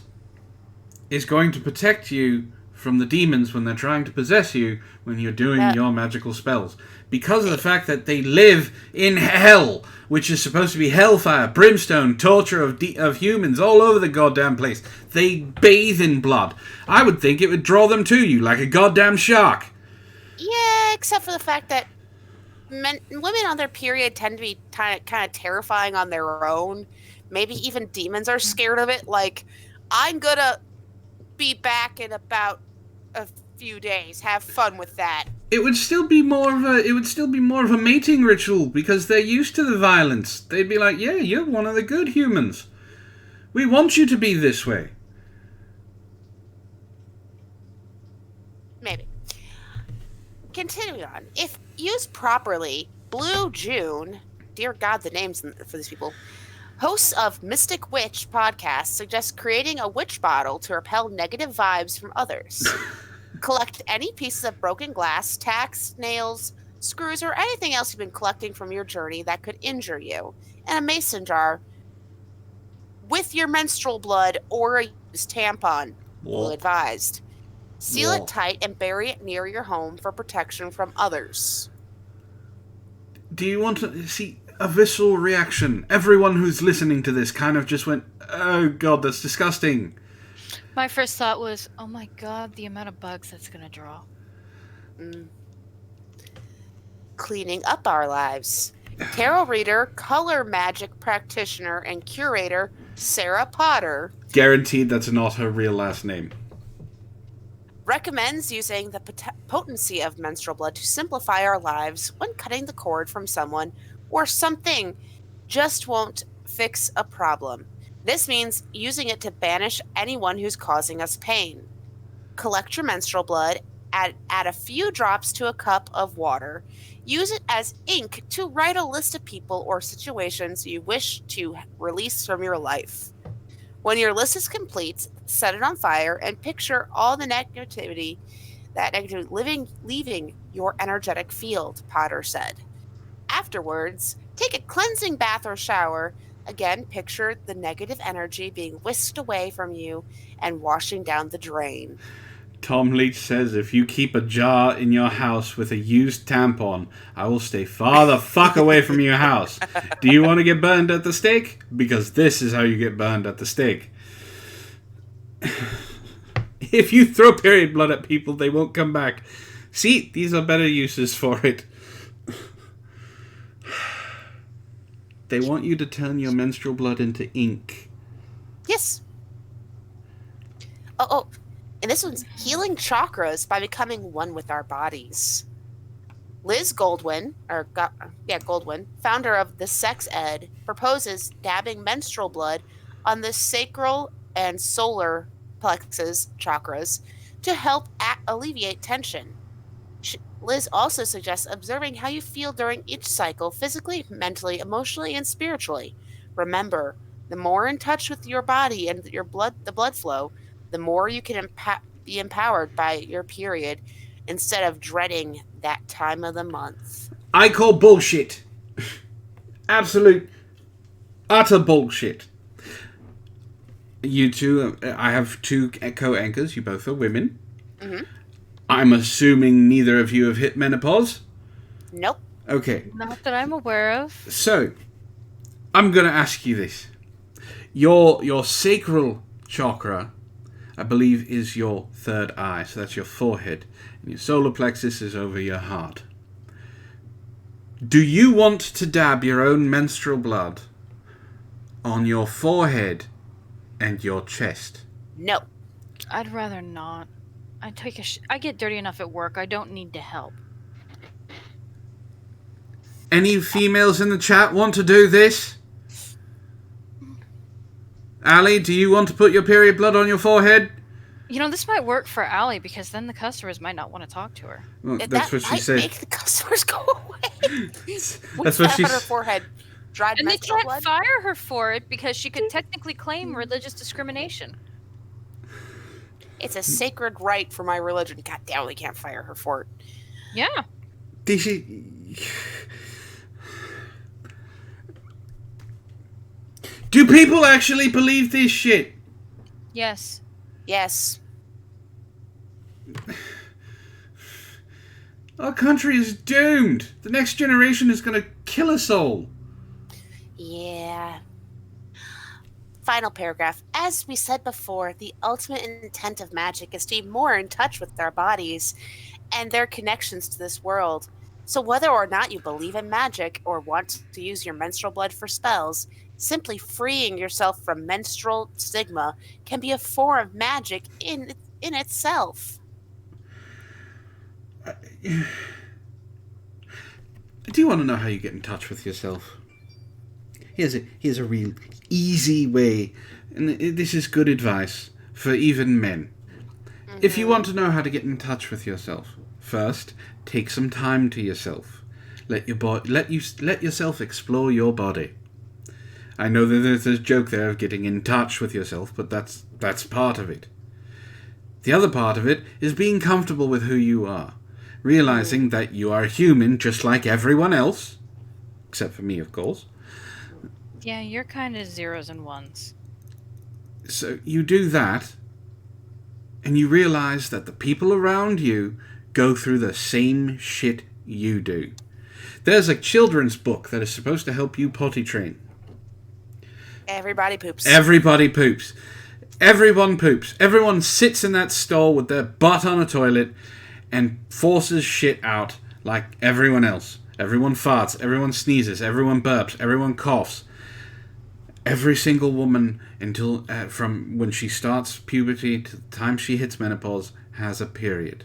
is going to protect you from the demons when they're trying to possess you when you're doing your magical spells? Because of the fact that they live in hell, which is supposed to be hellfire, brimstone, torture of humans all over the goddamn place. They bathe in blood. I would think it would draw them to you like a goddamn shark. Yeah, except for the fact that women on their period tend to be kind of terrifying on their own. Maybe even demons are scared of it. Like, I'm gonna be back in about a few days. Have fun with that. It would still be more of a mating ritual because they're used to the violence. They'd be like, "Yeah, you're one of the good humans. We want you to be this way." Maybe. Continuing on, if used properly, Blue June, dear God, the names for these people, hosts of Mystic Witch podcast suggest creating a witch bottle to repel negative vibes from others. Collect any pieces of broken glass, tacks, nails, screws, or anything else you've been collecting from your journey that could injure you in a mason jar with your menstrual blood or a used tampon. Well advised. Seal it tight and bury it near your home for protection from others. Do you want to see a visceral reaction? Everyone who's listening to this kind of just went, "Oh God, that's disgusting." My first thought was, oh my God, the amount of bugs that's going to draw. Cleaning up our lives. Tarot reader, color magic practitioner, and curator Sarah Potter Guaranteed that's not her real last name. recommends using the potency of menstrual blood to simplify our lives when cutting the cord from someone or something just won't fix a problem. This means using it to banish anyone who's causing us pain. Collect your menstrual blood, add a few drops to a cup of water. Use it as ink to write a list of people or situations you wish to release from your life. When your list is complete, set it on fire and picture all the negativity leaving your energetic field, Potter said. Afterwards, take a cleansing bath or shower. Again, picture the negative energy being whisked away from you and washing down the drain. Tom Leach says, "If you keep a jar in your house with a used tampon, I will stay far the fuck away from your house. Do you want to get burned at the stake? Because this is how you get burned at the stake." If you throw period blood at people, they won't come back. See, these are better uses for it. They want you to turn your menstrual blood into ink. Yes. Oh, and this one's healing chakras by becoming one with our bodies. Liz Goldwyn, founder of The Sex Ed, proposes dabbing menstrual blood on the sacral and solar plexus chakras to help alleviate tension. Liz also suggests observing how you feel during each cycle, physically, mentally, emotionally, and spiritually. Remember, the more in touch with your body and the blood flow, the more you can be empowered by your period instead of dreading that time of the month. I call bullshit. Absolute, utter bullshit. You two, I have two co-anchors. You both are women. Mm-hmm. I'm assuming neither of you have hit menopause? Nope. Okay, Not that I'm aware of. so I'm going to ask you this. Your sacral chakra, I believe, is your third eye, so that's your forehead. And your solar plexus is over your heart. Do you want to dab your own menstrual blood on your forehead and your chest? No. I'd rather not. I get dirty enough at work. I don't need to help. Any females in the chat want to do this? Ali, do you want to put your period blood on your forehead? You know, this might work for Allie because then the customers might not want to talk to her. Well, That that's what she might said. make the customers go away. That's what she on her said. forehead. Dried And they menstrual can't blood. fire her for it because she could technically claim religious discrimination. It's a sacred right for my religion. God damn, we can't fire her for it. Yeah. Did she... Do people actually believe this shit? Yes. Yes. Our country is doomed. The next generation is going to kill us all. Yeah. Final paragraph. As we said before, the ultimate intent of magic is to be more in touch with our bodies and their connections to this world. So whether or not you believe in magic or want to use your menstrual blood for spells, simply freeing yourself from menstrual stigma can be a form of magic in itself. I do want to know how you get in touch with yourself. Here's a real easy way, and this is good advice for even men. Mm-hmm. If you want to know how to get in touch with yourself, first take some time to yourself. Let yourself explore your body. I know that there's a joke there of getting in touch with yourself, but that's part of it. The other part of it is being comfortable with who you are. Realizing that you are human just like everyone else. Except for me, of course. Yeah, you're kind of zeros and ones. So you do that, and you realize that the people around you go through the same shit you do. There's a children's book that is supposed to help you potty train. Everybody poops. Everybody poops. Everyone poops. Everyone sits in that stall with their butt on a toilet and forces shit out like everyone else. Everyone farts. Everyone sneezes. Everyone burps. Everyone coughs. Every single woman, until from when she starts puberty to the time she hits menopause, has a period.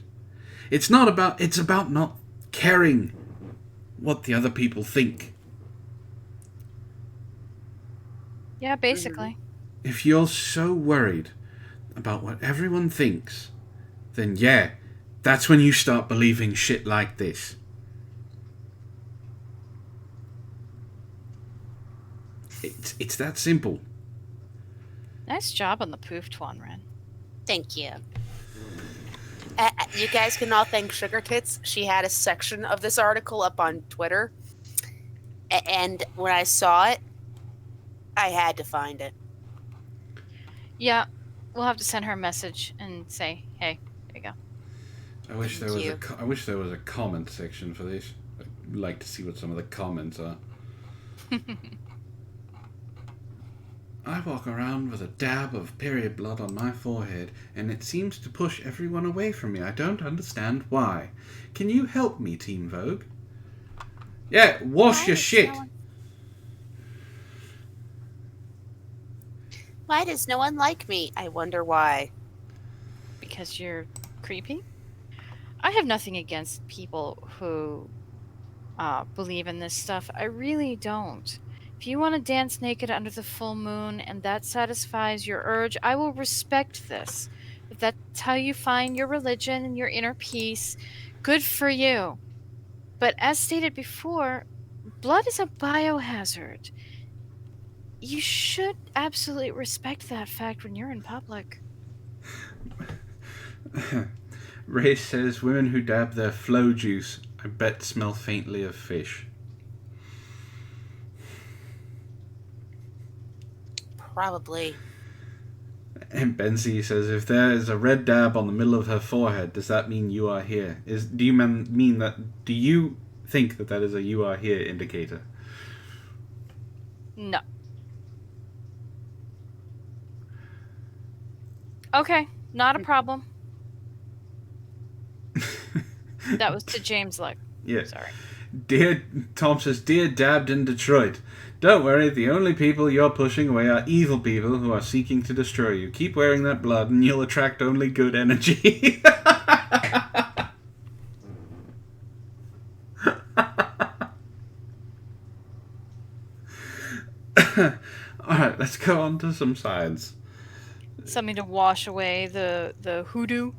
It's about not caring what the other people think. Yeah, basically. If you're so worried about what everyone thinks, then yeah, that's when you start believing shit like this. It's that simple. Nice job on the poofed one, Wren. Thank you. You guys can all thank Sugar Tits. She had a section of this article up on Twitter. And when I saw it, I had to find it. Yeah, we'll have to send her a message and say, hey, there you go. I wish there was a comment section for this. I'd like to see what some of the comments are. I walk around with a dab of period blood on my forehead, and it seems to push everyone away from me. I don't understand why. Can you help me, Team Vogue? Yeah, wash your shit. Why does no one like me? I wonder why. Because you're creepy? I have nothing against people who believe in this stuff. I really don't. If you want to dance naked under the full moon and that satisfies your urge, I will respect this. If that's how you find your religion and your inner peace, good for you. But as stated before, blood is a biohazard. You should absolutely respect that fact when you're in public. Ray says, women who dab their flow juice, I bet smell faintly of fish. Probably. And Benzie says, if there is a red dab on the middle of her forehead, does that mean you are here? Do you think that is a you are here indicator? No. Okay, not a problem. That was to James Luck. Yeah. Sorry. Tom says, Dear Dabbed in Detroit, don't worry, the only people you're pushing away are evil people who are seeking to destroy you. Keep wearing that blood and you'll attract only good energy. Alright, let's go on to some science. Something to wash away the hoodoo.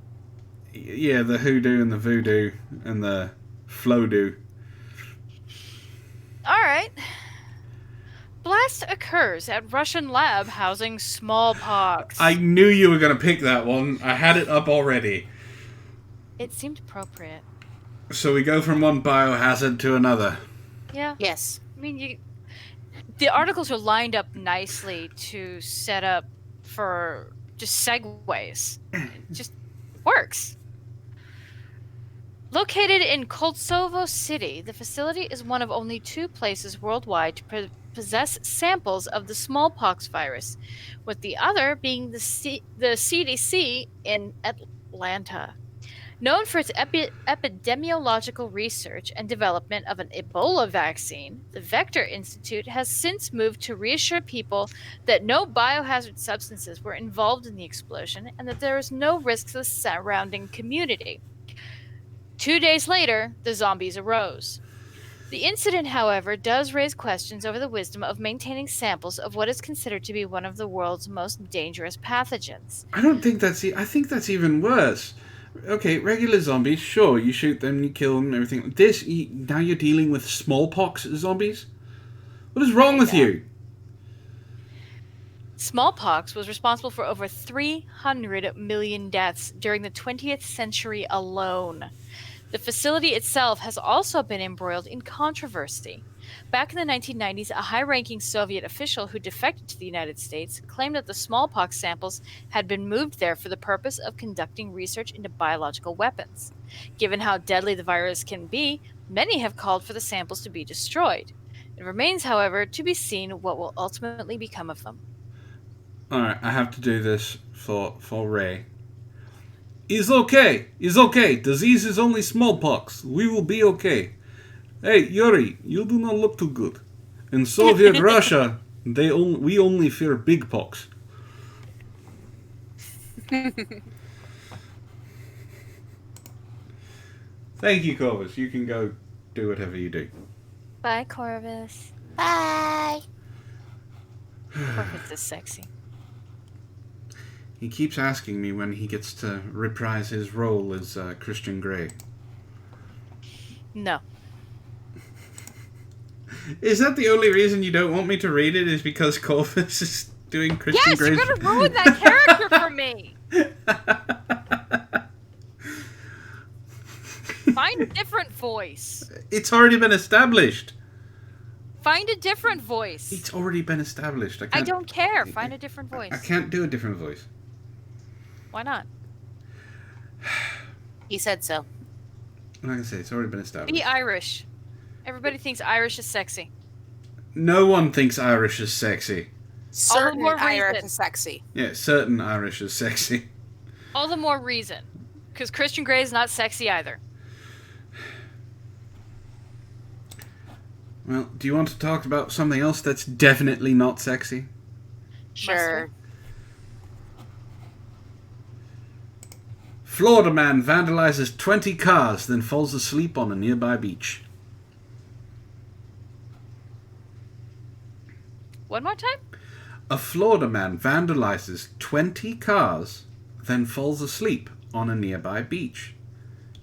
Yeah, the hoodoo and the voodoo and the flow-doo. Alright. Blast occurs at Russian lab housing smallpox. I knew you were going to pick that one. I had it up already. It seemed appropriate. So we go from one biohazard to another. Yeah. Yes. I mean, the articles are lined up nicely to set up for just segues. It just works. Located in Kosovo City, the facility is one of only 2 places worldwide to possess samples of the smallpox virus, with the other being the CDC in Atlanta. Known for its epidemiological research and development of an Ebola vaccine, the Vector Institute has since moved to reassure people that no biohazard substances were involved in the explosion and that there is no risk to the surrounding community. 2 days later, the zombies arose. The incident, however, does raise questions over the wisdom of maintaining samples of what is considered to be one of the world's most dangerous pathogens. I don't think I think that's even worse. Okay, regular zombies, sure, you shoot them, you kill them, everything. Now you're dealing with smallpox zombies? What is wrong with you? Smallpox was responsible for over 300 million deaths during the 20th century alone. The facility itself has also been embroiled in controversy. Back in the 1990s, a high-ranking Soviet official who defected to the United States claimed that the smallpox samples had been moved there for the purpose of conducting research into biological weapons. Given how deadly the virus can be, many have called for the samples to be destroyed. It remains, however, to be seen what will ultimately become of them. Alright, I have to do this for Ray. It's okay. Disease is only smallpox. We will be okay. Hey, Yuri, you do not look too good. In Soviet Russia, we only fear big pox. Thank you, Corvus. You can go do whatever you do. Bye, Corvus. Bye. Corvus is sexy. He keeps asking me when he gets to reprise his role as Christian Grey. No. Is that the only reason you don't want me to read it? Is because Corvus is doing Christian Grey's... Yes, you're gonna ruin that character for me! Find a different voice. It's already been established. Find a different voice. It's already been established. I don't care. Find a different voice. I can't do a different voice. Why not? He said so. Like I say, it's already been established. Be Irish. Everybody thinks Irish is sexy. No one thinks Irish is sexy. Certain more Irish reason. is sexy. Yeah, certain Irish is sexy. All the more reason. Because Christian Grey is not sexy either. Well, do you want to talk about something else that's definitely not sexy? Sure. Florida man vandalizes 20 cars, then falls asleep on a nearby beach. One more time? A Florida man vandalizes 20 cars, then falls asleep on a nearby beach.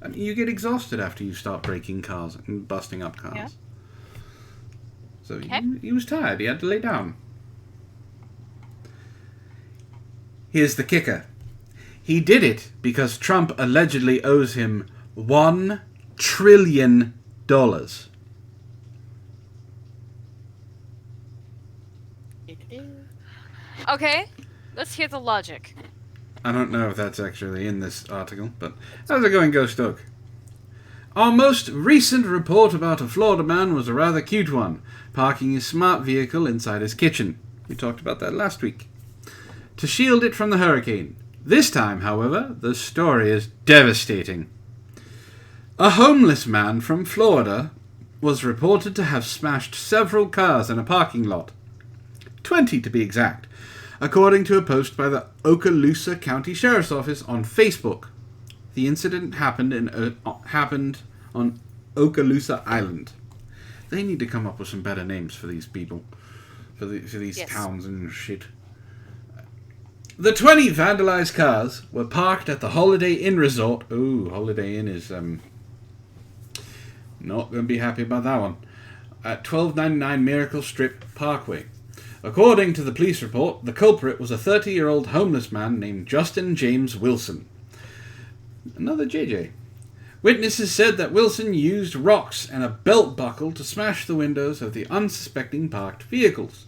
I mean, you get exhausted after you start breaking cars and busting up cars. Yeah. So Okay. he was tired. He had to lay down. Here's the kicker. He did it because Trump allegedly owes him $1 trillion. Okay. Let's hear the logic. I don't know if that's actually in this article, but how's it going, Ghost Dog? Our most recent report about a Florida man was a rather cute one, parking his smart vehicle inside his kitchen. We talked about that last week. To shield it from the hurricane. This time, however, the story is devastating. A homeless man from Florida was reported to have smashed several cars in a parking lot. 20 to be exact, according to a post by the Okaloosa County Sheriff's Office on Facebook. The incident happened on Okaloosa Island. They need to come up with some better names for these people, for these Yes. towns and shit. The 20 vandalized cars were parked at the Holiday Inn Resort. Ooh, Holiday Inn is not going to be happy about that one. At 1299 Miracle Strip Parkway. According to the police report, the culprit was a 30-year-old homeless man named Justin James Wilson. Another JJ. Witnesses said that Wilson used rocks and a belt buckle to smash the windows of the unsuspecting parked vehicles.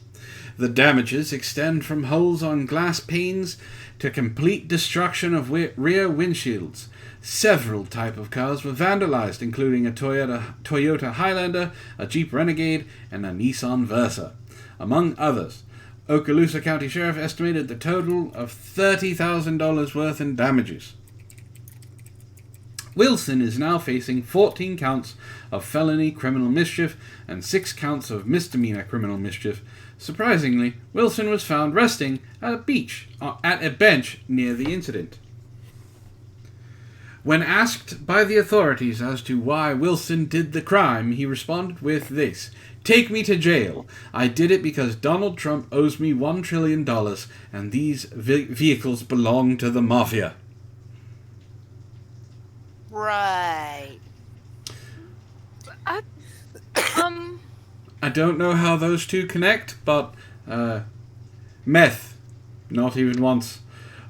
The damages extend from holes on glass panes to complete destruction of rear windshields. Several types of cars were vandalized, including a Toyota Highlander, a Jeep Renegade, and a Nissan Versa, among others. Okaloosa County Sheriff estimated the total of $30,000 worth in damages. Wilson is now facing 14 counts of felony criminal mischief and 6 counts of misdemeanor criminal mischief. Surprisingly, Wilson was found resting at a bench near the incident. When asked by the authorities as to why Wilson did the crime, he responded with this: "Take me to jail. I did it because Donald Trump owes me $1 trillion and these vehicles belong to the mafia." Right. I don't know how those two connect, but meth. Not even once.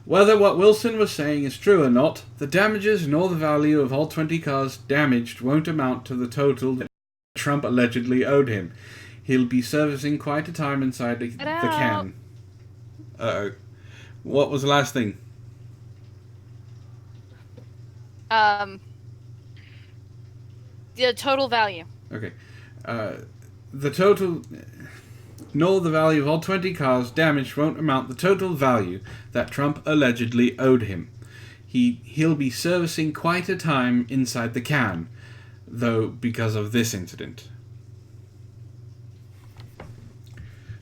Whether what Wilson was saying is true or not, the damages nor the value of all 20 cars damaged won't amount to the total that Trump allegedly owed him. He'll be servicing quite a time inside the can. Uh-oh. What was the last thing? The total value. Okay. The total... Nor the value of all 20 cars damaged won't amount the total value that Trump allegedly owed him. He'll be servicing quite a time inside the can, though, because of this incident.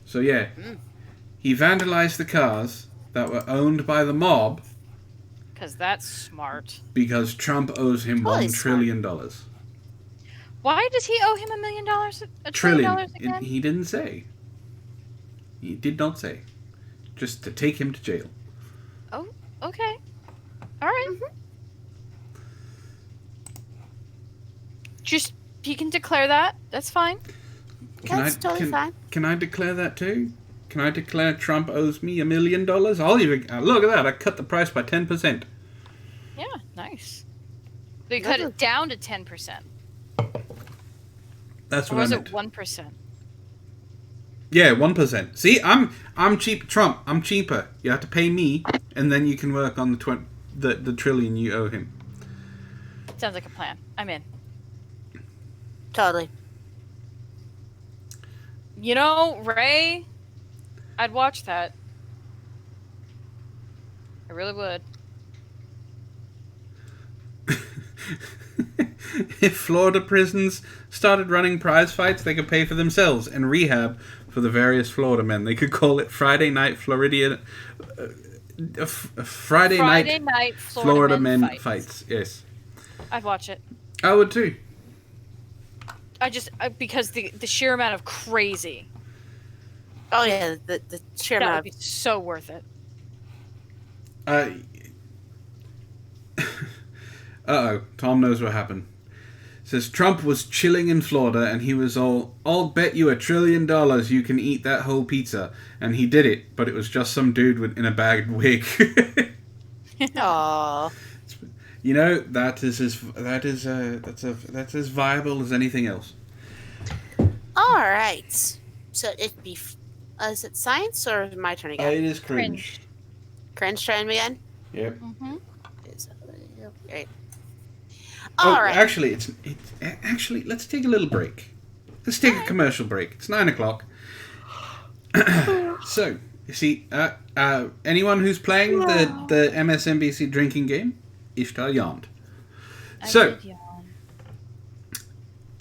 So yeah, he vandalized the cars that were owned by the mob. Because that's smart. Because Trump owes him Well, $1 he's trillion. Why does he owe him $1 million? $1 Trillion. trillion again? He didn't say. He did not say. Just to take him to jail. Oh, okay. All right. Just, he can declare that. That's fine. That's totally fine. Can I declare that too? Can I declare Trump owes me $1 million? I'll even look at that. I cut the price by 10%. Yeah, nice. So you cut it down to 10%. That's Or what was I it meant. 1%? Yeah, 1%. See, I'm cheap. Trump, I'm cheaper. You have to pay me, and then you can work on the trillion you owe him. Sounds like a plan. I'm in. Totally. You know, Ray, I'd watch that. I really would. If Florida prisons started running prize fights, they could pay for themselves and rehab for the various Florida men. They could call it Friday Night Floridian. Friday night Florida men fights. Yes, I'd watch it. I would too. Because the sheer amount of crazy. Oh yeah, the sheer That amount would of be so worth it. Uh-oh, Tom knows what happened. Says Trump was chilling in Florida and he was all, "I'll bet you $1 trillion you can eat that whole pizza." And he did it, but it was just some dude in a bagged wig. Aww. You know, that's as viable as anything else. All right. So it'd be, is it science or is it my turn again? It is cringe. Cringe trying again? Yep. Mm-hmm. Right. Oh, All right. actually, let's take a little break. Let's take a commercial break. It's 9 o'clock. So, you see, anyone who's playing the MSNBC drinking game, Ishtar yawned. So,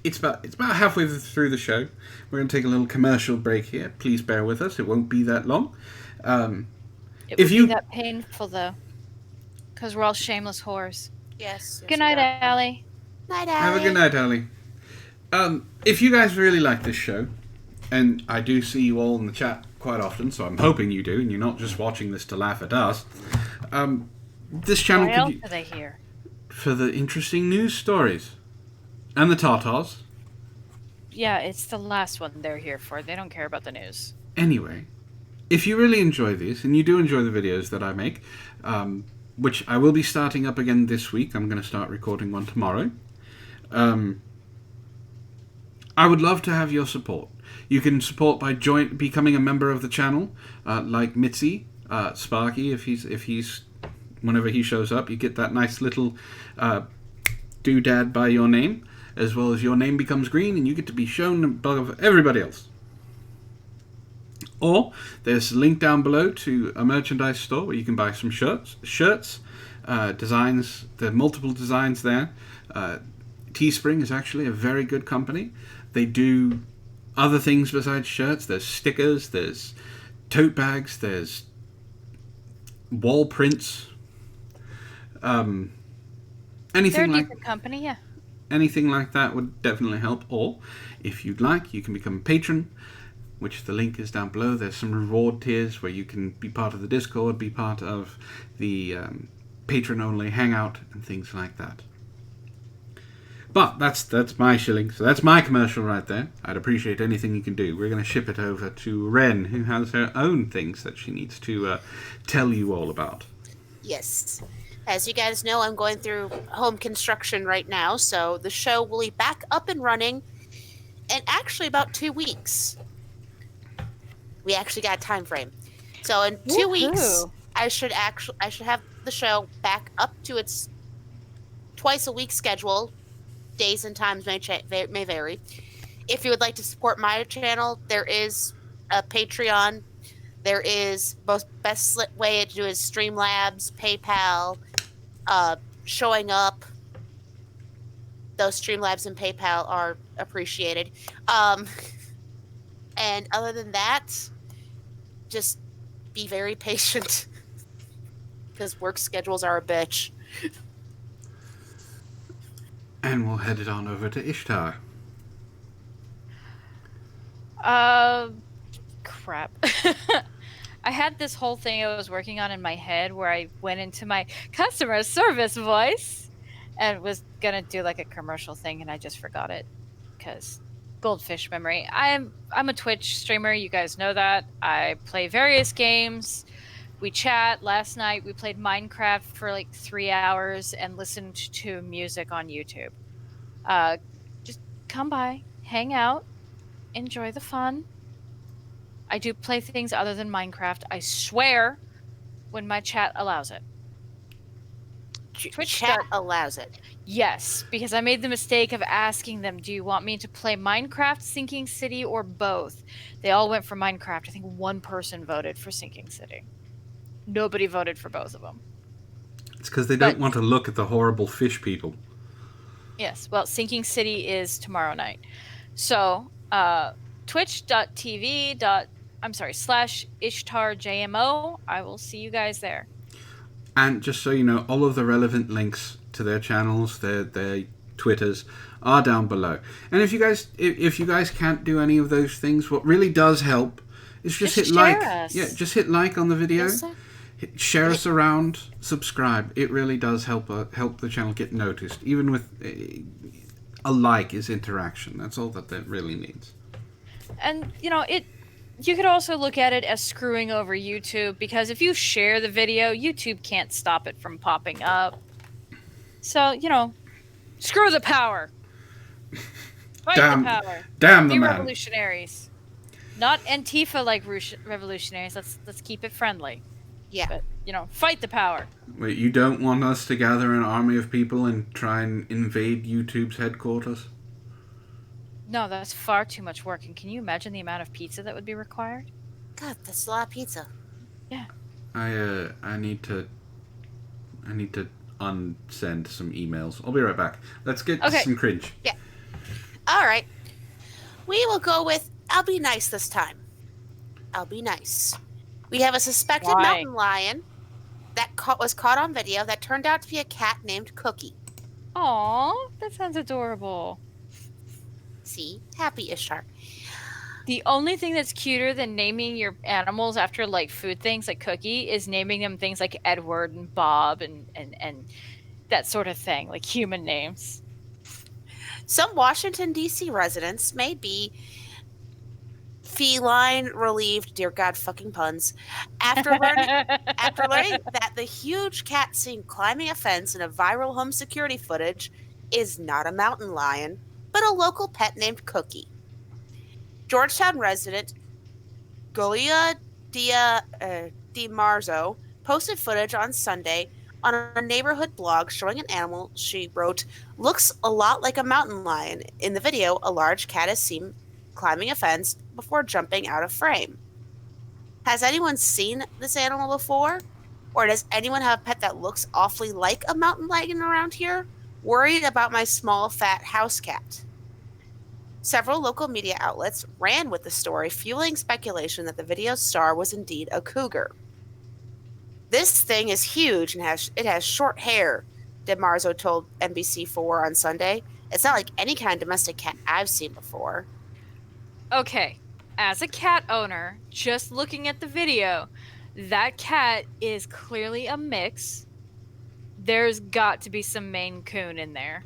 it's about halfway through the show. We're going to take a little commercial break here. Please bear with us. It won't be that long. It would be that painful, though, because we're all shameless whores. Yes. Good night, Allie. Night, Allie. Have a good night, Allie. If you guys really like this show, and I do see you all in the chat quite often, so I'm hoping you do, and you're not just watching this to laugh at us, this channel... Why else are they here? For the interesting news stories. And the Tartars. Yeah, it's the last one they're here for. They don't care about the news. Anyway, if you really enjoy these, and you do enjoy the videos that I make, which I will be starting up again this week. I'm going to start recording one tomorrow. I would love to have your support. You can support by becoming a member of the channel, like Mitzi, Sparky. If he's whenever he shows up, you get that nice little doodad by your name, as well as your name becomes green, and you get to be shown above everybody else. Or there's a link down below to a merchandise store where you can buy some shirts, designs. There are multiple designs there. Teespring is actually a very good company. They do other things besides shirts. There's stickers, there's tote bags, there's wall prints. Anything They're a like decent company, yeah. anything like that would definitely help. Or if you'd like, you can become a patron, which the link is down below. There's some reward tiers where you can be part of the Discord, be part of the patron-only hangout, and things like that. But that's my shilling, so that's my commercial right there. I'd appreciate anything you can do. We're going to ship it over to Wren, who has her own things that she needs to tell you all about. Yes. As you guys know, I'm going through home construction right now, so the show will be back up and running in actually about 2 weeks. We actually got a time frame. So in 2 weeks, I should have the show back up to its twice a week schedule. Days and times may vary. If you would like to support my channel, there is a Patreon. There is best way to do is Streamlabs, PayPal, showing up. Those Streamlabs and PayPal are appreciated. And other than that, just be very patient because work schedules are a bitch. And we'll head it on over to Ishtar. Crap. I had this whole thing I was working on in my head where I went into my customer service voice and was gonna do like a commercial thing, and I just forgot it because goldfish memory. I'm a Twitch streamer. You guys know that. I play various games. We chat. Last night we played Minecraft for like 3 hours and listened to music on YouTube. Just come by, hang out, enjoy the fun. I do play things other than Minecraft, I swear, when my chat allows it. Twitch chat allows it. Yes, because I made the mistake of asking them, do you want me to play Minecraft, Sinking City, or both? They all went for Minecraft. I think one person voted for Sinking City. Nobody voted for both of them. It's because they don't want to look at the horrible fish people. Yes, well, Sinking City is tomorrow night. So, twitch.tv/IshtarJMO. I will see you guys there. And just so you know, all of the relevant links to their channels, their Twitters, are down below. And if you guys can't do any of those things, what really does help is just hit like. Us. Yeah, just hit like on the video. Yes, Share us around, subscribe. It really does help the channel get noticed. Even with a like is interaction. That's all that really needs. And you could also look at it as screwing over YouTube, because if you share the video, YouTube can't stop it from popping up. So screw the power. Fight the power. Damn the Be man. revolutionaries. Not Antifa like revolutionaries. Let's keep it friendly. Yeah. But, fight the power. Wait, you don't want us to gather an army of people and try and invade YouTube's headquarters? No, that's far too much work. And can you imagine the amount of pizza that would be required? God, that's a lot of pizza. Yeah. I need to unsend some emails. I'll be right back. Let's get to some cringe. Yeah. All right. We will go with I'll be nice this time. I'll be nice. We have a suspected mountain lion that was caught on video that turned out to be a cat named Cookie. Aw, that sounds adorable. See? Happy Ishtar. The only thing that's cuter than naming your animals after, like, food things like Cookie is naming them things like Edward and Bob and that sort of thing, like human names. Some Washington, D.C. residents may be feline relieved, dear God, fucking puns, after learning that the huge cat seen climbing a fence in a viral home security footage is not a mountain lion, but a local pet named Cookie. Georgetown resident Golia Di Marzo posted footage on Sunday on a neighborhood blog showing an animal she wrote looks a lot like a mountain lion. In the video, a large cat is seen climbing a fence before jumping out of frame. Has anyone seen this animal before? Or does anyone have a pet that looks awfully like a mountain lion around here? Worried about my small, fat house cat. Several local media outlets ran with the story, fueling speculation that the video's star was indeed a cougar. This thing is huge and it has short hair, DeMarzo told NBC4 on Sunday. It's not like any kind of domestic cat I've seen before. Okay, as a cat owner, just looking at the video, that cat is clearly a mix. There's got to be some Maine Coon in there.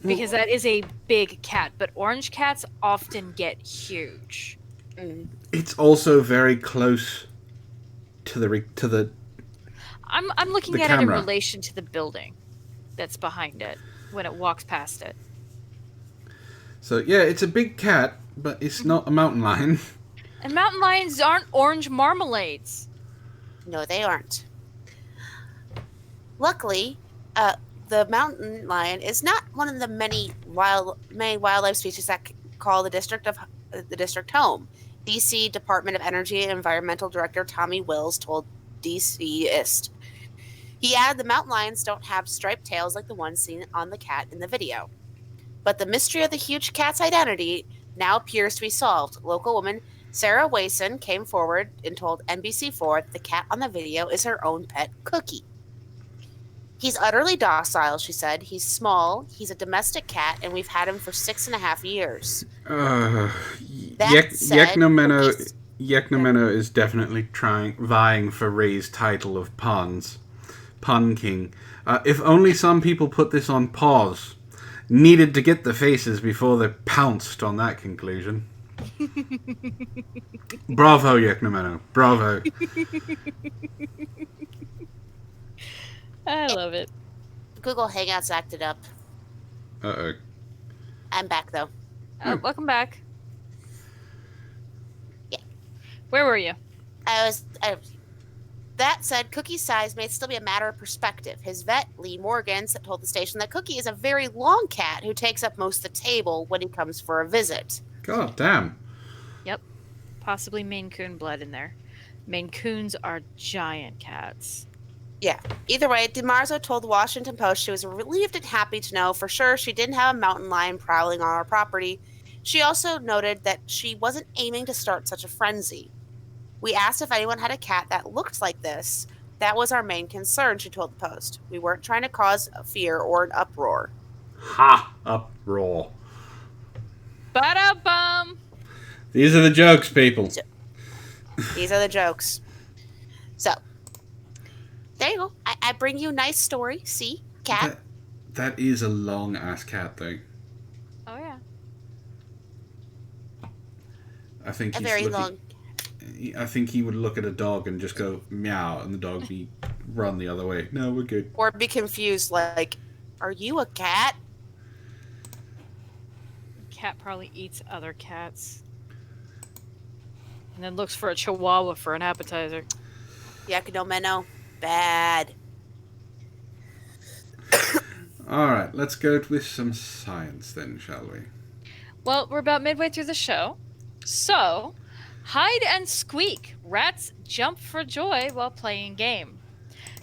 Because that is a big cat, but orange cats often get huge. It's also very close to the. I'm looking at it in relation to the building that's behind it when it walks past it. So yeah, it's a big cat, but it's not a mountain lion. And mountain lions aren't orange marmalades. No, they aren't. Luckily, the mountain lion is not one of the many wildlife species that call the district home. DC Department of Energy and Environmental Director Tommy Wills told DCist. He added the mountain lions don't have striped tails like the ones seen on the cat in the video. But the mystery of the huge cat's identity now appears to be solved. Local woman Sarah Wason came forward and told NBC4 that the cat on the video is her own pet, Cookie. He's utterly docile, she said. He's small, he's a domestic cat, and we've had him for 6.5 years. Yeknomeno is definitely vying for Ray's title of puns. Pun King. If only some people put this on pause. Needed to get the faces before they pounced on that conclusion. Bravo, Yeknomeno. Bravo. I love it. Google Hangouts acted up. Uh-oh. I'm back, though. Welcome back. Yeah. Where were you? That said, Cookie's size may still be a matter of perspective. His vet, Lee Morgan, told the station that Cookie is a very long cat who takes up most of the table when he comes for a visit. God damn. Yep. Possibly Maine Coon blood in there. Maine Coons are giant cats. Yeah. Either way, DeMarzo told the Washington Post she was relieved and happy to know for sure she didn't have a mountain lion prowling on our property. She also noted that she wasn't aiming to start such a frenzy. We asked if anyone had a cat that looked like this. That was our main concern, she told the Post. We weren't trying to cause a fear or an uproar. Ha! Uproar. Ba-da-bum! These are the jokes, people. These are the jokes. So, there you go. I bring you a nice story. See? Cat. That is a long-ass cat, though. Oh, yeah. I think a very long... I think he would look at a dog and just go meow, and the dog would be run the other way. No, we're good. Or be confused, like, are you a cat? Cat probably eats other cats. And then looks for a chihuahua for an appetizer. Yaknomeno. Bad. All right, let's go with some science then, shall we? Well, we're about midway through the show. So, hide and squeak. Rats jump for joy while playing a game.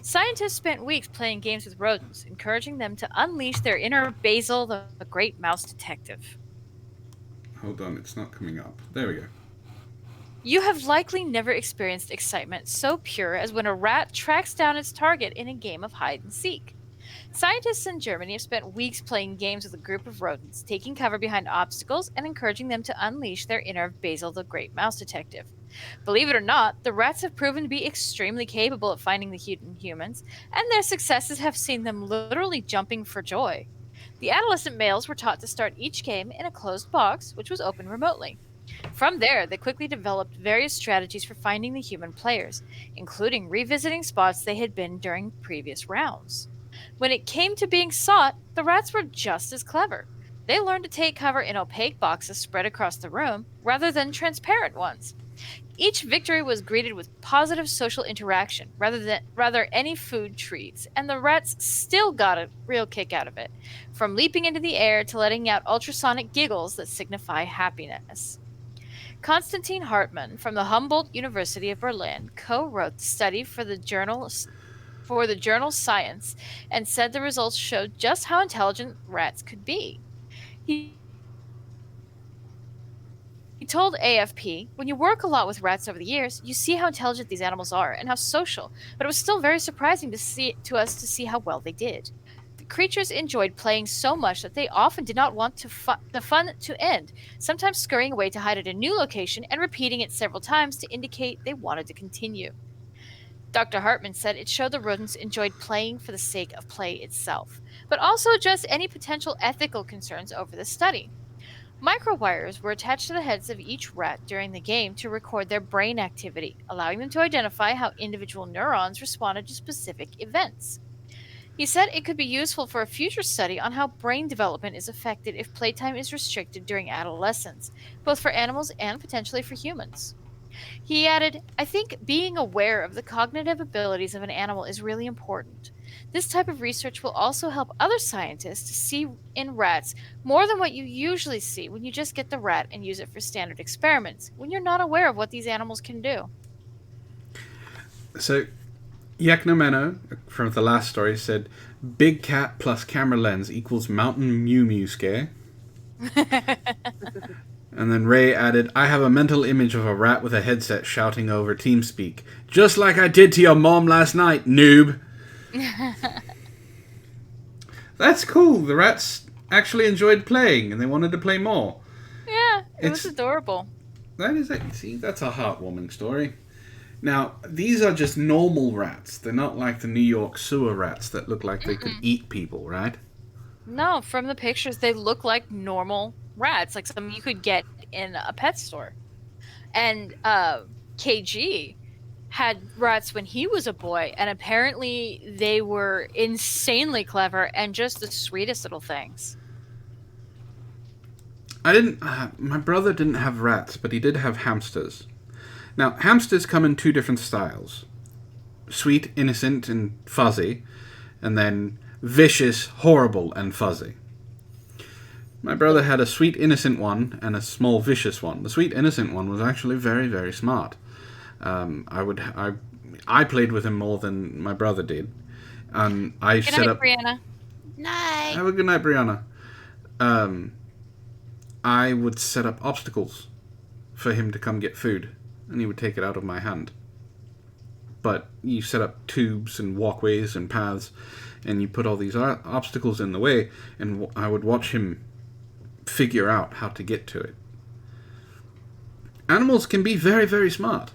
Scientists spent weeks playing games with rodents, encouraging them to unleash their inner Basil, the great mouse detective. Hold on, it's not coming up. There we go. You have likely never experienced excitement so pure as when a rat tracks down its target in a game of hide and seek. Scientists in Germany have spent weeks playing games with a group of rodents, taking cover behind obstacles and encouraging them to unleash their inner Basil the Great Mouse Detective. Believe it or not, the rats have proven to be extremely capable at finding the hidden humans, and their successes have seen them literally jumping for joy. The adolescent males were taught to start each game in a closed box, which was opened remotely. From there, they quickly developed various strategies for finding the human players, including revisiting spots they had been during previous rounds. When it came to being sought, the rats were just as clever. They learned to take cover in opaque boxes spread across the room rather than transparent ones. Each victory was greeted with positive social interaction rather any food treats, and the rats still got a real kick out of it, from leaping into the air to letting out ultrasonic giggles that signify happiness. Konstantin Hartmann from the Humboldt University of Berlin co-wrote the study for the journal Science and said the results showed just how intelligent rats could be. He told AFP, when you work a lot with rats over the years, you see how intelligent these animals are and how social, but it was still very surprising to us to see how well they did. The creatures enjoyed playing so much that they often did not want the fun to end, sometimes scurrying away to hide at a new location and repeating it several times to indicate they wanted to continue. Dr. Hartman said it showed the rodents enjoyed playing for the sake of play itself, but also addressed any potential ethical concerns over the study. Microwires were attached to the heads of each rat during the game to record their brain activity, allowing them to identify how individual neurons responded to specific events. He said it could be useful for a future study on how brain development is affected if playtime is restricted during adolescence, both for animals and potentially for humans. He added, I think being aware of the cognitive abilities of an animal is really important. This type of research will also help other scientists to see in rats more than what you usually see when you just get the rat and use it for standard experiments, when you're not aware of what these animals can do. So, Yaknomeno, from the last story, said, Big cat plus camera lens equals mountain Mew Mew scare. And then Ray added, I have a mental image of a rat with a headset shouting over TeamSpeak. Just like I did to your mom last night, noob. That's cool. The rats actually enjoyed playing and they wanted to play more. Yeah, it was adorable. That is it. See, that's a heartwarming story. Now, these are just normal rats. They're not like the New York sewer rats that look like they could eat people, right? No, from the pictures, they look like normal rats, like something you could get in a pet store. And KG had rats when he was a boy, and apparently they were insanely clever and just the sweetest little things. My brother didn't have rats, but he did have hamsters. Now, hamsters come in two different styles. Sweet, innocent, and fuzzy. And then vicious, horrible, and fuzzy. My brother had a sweet, innocent one and a small, vicious one. The sweet, innocent one was actually very, very smart. I played with him more than my brother did. And I Good set night, up... Brianna. Night. Have a good night, Brianna. I would set up obstacles for him to come get food, and he would take it out of my hand. But you set up tubes and walkways and paths, and you put all these obstacles in the way, and I would watch him figure out how to get to it. Animals can be very, very smart.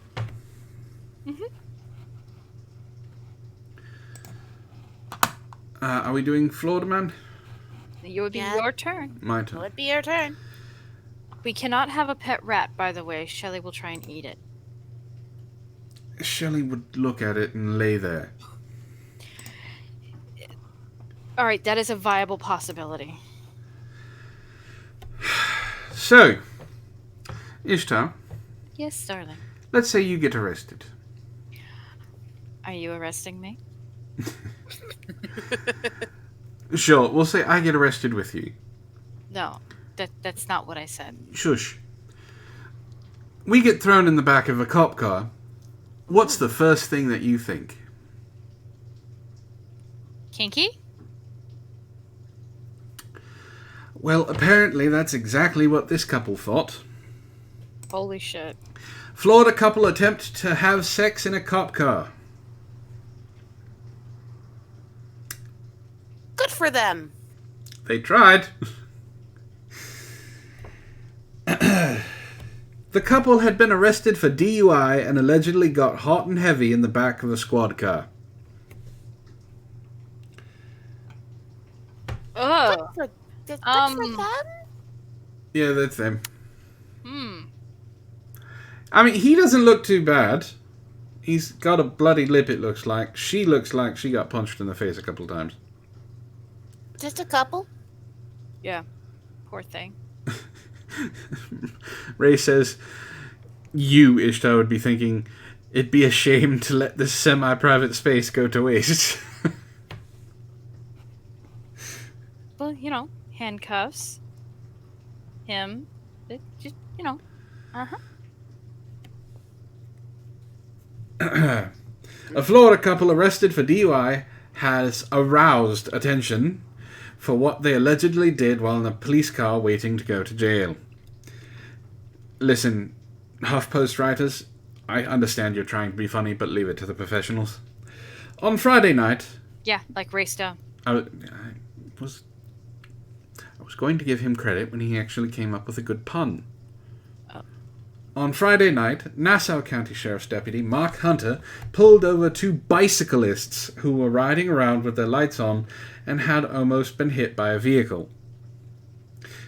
Mm-hmm. Are we doing Florida Man? It would be your turn. My It turn. would be your turn. We cannot have a pet rat, by the way. Shelley will try and eat it. Shelley would look at it and lay there. All right, that is a viable possibility. So, Ishtar, Yes, darling. let's say you get arrested. Are you arresting me? Sure, we'll say I get arrested with you. No, that's not what I said. Shush. We get thrown in the back of a cop car. What's the first thing that you think? Kinky? Well, apparently that's exactly what this couple thought. Holy shit. Florida couple attempt to have sex in a cop car. Good for them. They tried. The couple had been arrested for DUI and allegedly got hot and heavy in the back of a squad car. Ugh. Good for them. Yeah, that's them. I mean, he doesn't look too bad. He's got a bloody lip, it looks like. She looks like she got punched in the face a couple of times. Just a couple. Yeah. Poor thing. Ray says, you, Ishtar, would be thinking, it'd be a shame to let this semi-private space go to waste. Well, you know, handcuffs. Him. Just, you know. Uh-huh. A Florida couple arrested for DUI has aroused attention for what they allegedly did while in a police car waiting to go to jail. Listen, HuffPost writers, I understand you're trying to be funny, but leave it to the professionals. On Friday night... Yeah, like Ray Stone. I was going to give him credit when he actually came up with a good pun. On Friday night, Nassau County Sheriff's Deputy Mark Hunter pulled over two bicyclists who were riding around with their lights on and had almost been hit by a vehicle.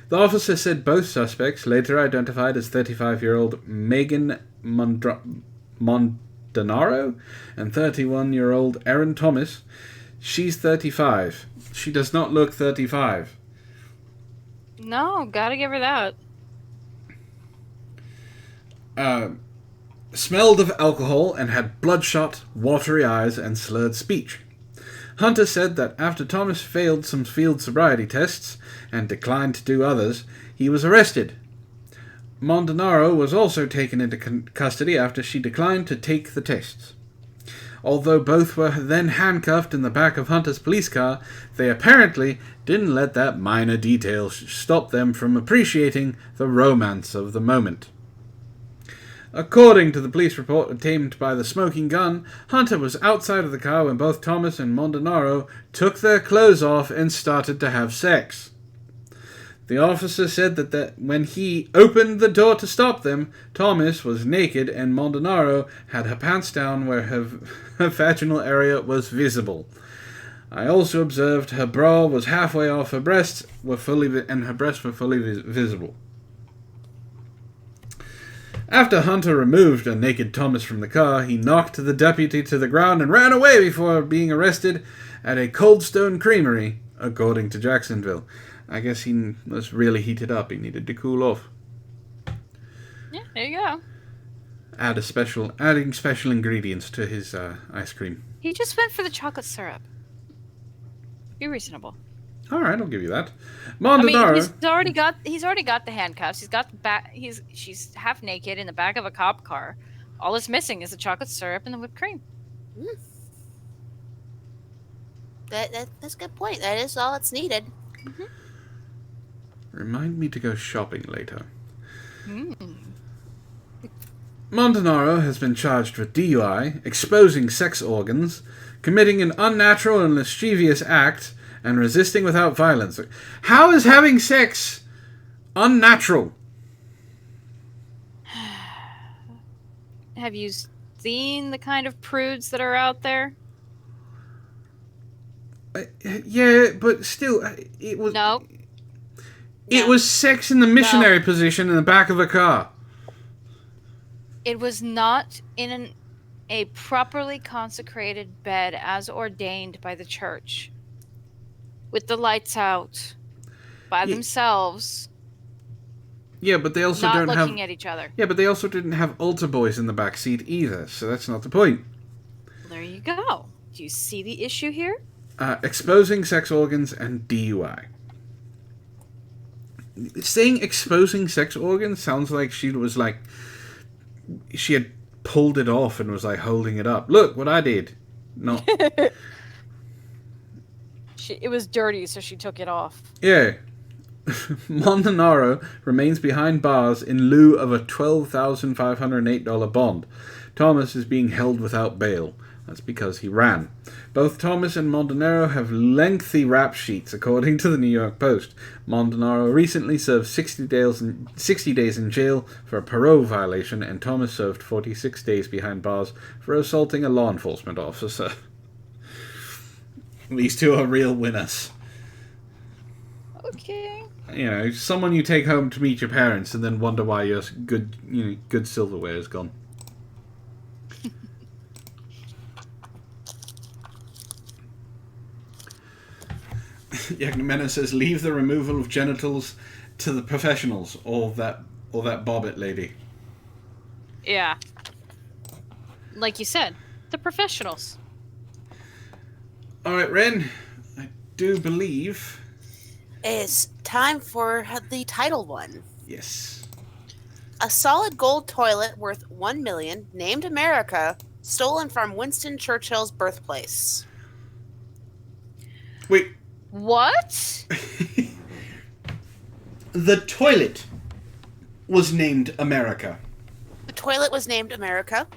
The officer said both suspects, later identified as 35-year-old Megan Mondanaro and 31-year-old Erin Thomas. She's 35. She does not look 35. No, gotta give her that. Smelled of alcohol and had bloodshot, watery eyes and slurred speech. Hunter said that after Thomas failed some field sobriety tests and declined to do others, he was arrested. Mondanaro was also taken into custody after she declined to take the tests. Although both were then handcuffed in the back of Hunter's police car, they apparently didn't let that minor detail stop them from appreciating the romance of the moment. According to the police report obtained by the Smoking Gun, Hunter was outside of the car when both Thomas and Mondanaro took their clothes off and started to have sex. The officer said that when he opened the door to stop them, Thomas was naked and Mondanaro had her pants down where her vaginal area was visible. I also observed her bra was halfway off her breasts, and her breasts were fully visible. After Hunter removed a naked Thomas from the car, he knocked the deputy to the ground and ran away before being arrested at a Cold Stone Creamery, according to Jacksonville. I guess he was really heated up. He needed to cool off. Yeah, there you go. Adding special ingredients to his ice cream. He just went for the chocolate syrup. Be reasonable. All right, I'll give you that. I mean, Mondanaro. he's already got the handcuffs. He's got the back. She's half naked in the back of a cop car. All that's missing is the chocolate syrup and the whipped cream. That's a good point. That is all that's needed. Mm-hmm. Remind me to go shopping later. Mondanaro has been charged with DUI, exposing sex organs, committing an unnatural and mischievous act, and resisting without violence. How is having sex unnatural? Have you seen the kind of prudes that are out there? Yeah, but still, it was... No. It was sex in the missionary position in the back of a car. It was not in a properly consecrated bed as ordained by the church. With the lights out. By themselves. Yeah, but they also not looking at each other. Yeah, but they also didn't have altar boys in the back seat either, so that's not the point. There you you go. Do you see the issue here? Exposing sex organs and DUI. Saying exposing sex organs sounds like she was like... She had pulled it off and was like holding it up. Look what I did. No. It was dirty, so she took it off. Yeah. Montanaro remains behind bars in lieu of a $12,508 bond. Thomas is being held without bail. That's because he ran. Both Thomas and Montanaro have lengthy rap sheets, according to the New York Post. Montanaro recently served 60 days in jail for a parole violation, and Thomas served 46 days behind bars for assaulting a law enforcement officer. These two are real winners. Okay. You know, someone you take home to meet your parents and then wonder why your good silverware is gone. Yagnamena says, leave the removal of genitals to the professionals, or that bobbit lady. Yeah. Like you said, the professionals. Alright, Wren, I do believe... It's time for the title one. Yes. A solid gold toilet worth $1 million, named America, stolen from Winston Churchill's birthplace. Wait. What? The toilet was named America. The toilet was named America.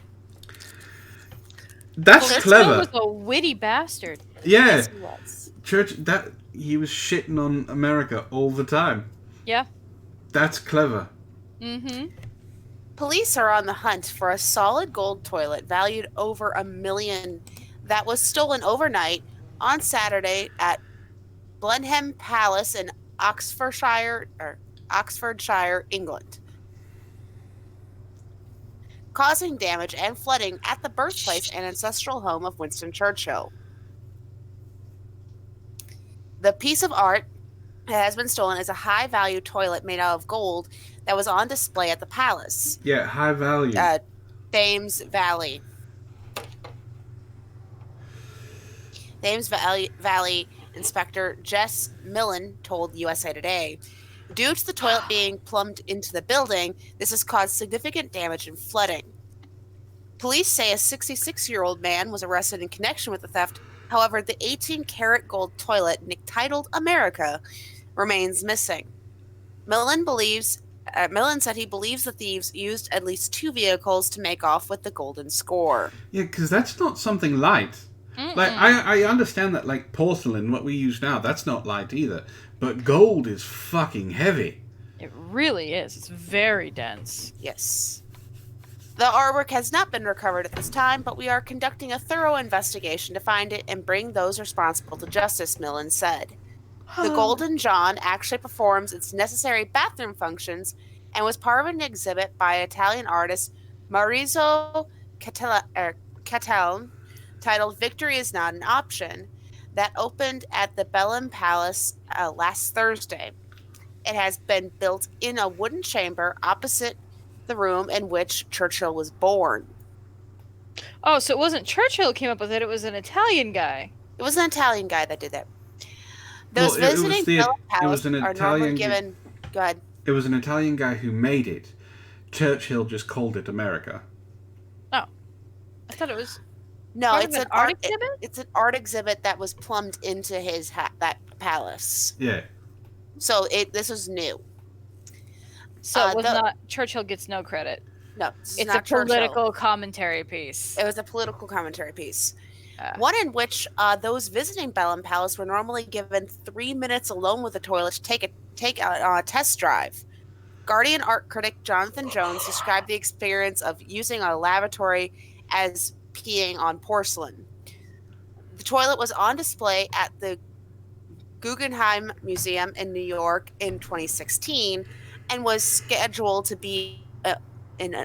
That's Churchill clever. was a witty bastard. Yeah. Yes, he was. He was shitting on America all the time. Yeah. That's clever. Mm-hmm. Police are on the hunt for a solid gold toilet valued over $1 million that was stolen overnight on Saturday at Blenheim Palace in Oxfordshire, England, causing damage and flooding at the birthplace and ancestral home of Winston Churchill. The piece of art that has been stolen is a high-value toilet made out of gold that was on display at the palace. Yeah, high value. Thames Valley. Thames Valley Inspector Jess Millen told USA Today, due to the toilet being plumbed into the building, this has caused significant damage and flooding. Police say a 66-year-old man was arrested in connection with the theft. However, the 18-karat gold toilet, titled America, remains missing. Millen said he believes the thieves used at least 2 vehicles to make off with the golden score. Yeah, because that's not something light. Mm-mm. Like, I understand that, like, porcelain, what we use now, that's not light either. But gold is fucking heavy. It really is. It's very dense. Yes. The artwork has not been recovered at this time, but we are conducting a thorough investigation to find it and bring those responsible to justice, Millen said. The Golden John actually performs its necessary bathroom functions and was part of an exhibit by Italian artist Maurizio Cattelan titled Victory is Not an Option that opened at the Blenheim Palace last Thursday. It has been built in a wooden chamber opposite the room in which Churchill was born. Oh, so it wasn't Churchill who came up with it, it was an Italian guy. It was an Italian guy that did that. Those Well, visiting Blenheim Palace an are normally Italian given... Go ahead. It was an Italian guy who made it. Churchill just called it America. Oh. I thought it was... No, part it's of an art exhibit? It's an art exhibit that was plumbed into his that palace. Yeah. So this was new. So it was not... Churchill gets no credit. No, it's a not political Churchill. commentary piece. It was a political commentary piece. One in which those visiting Blenheim Palace were normally given 3 minutes alone with the toilet to take a test drive. Guardian art critic Jonathan Jones described the experience of using a lavatory as peeing on porcelain. The toilet was on display at the Guggenheim Museum in New York in 2016 and was scheduled to be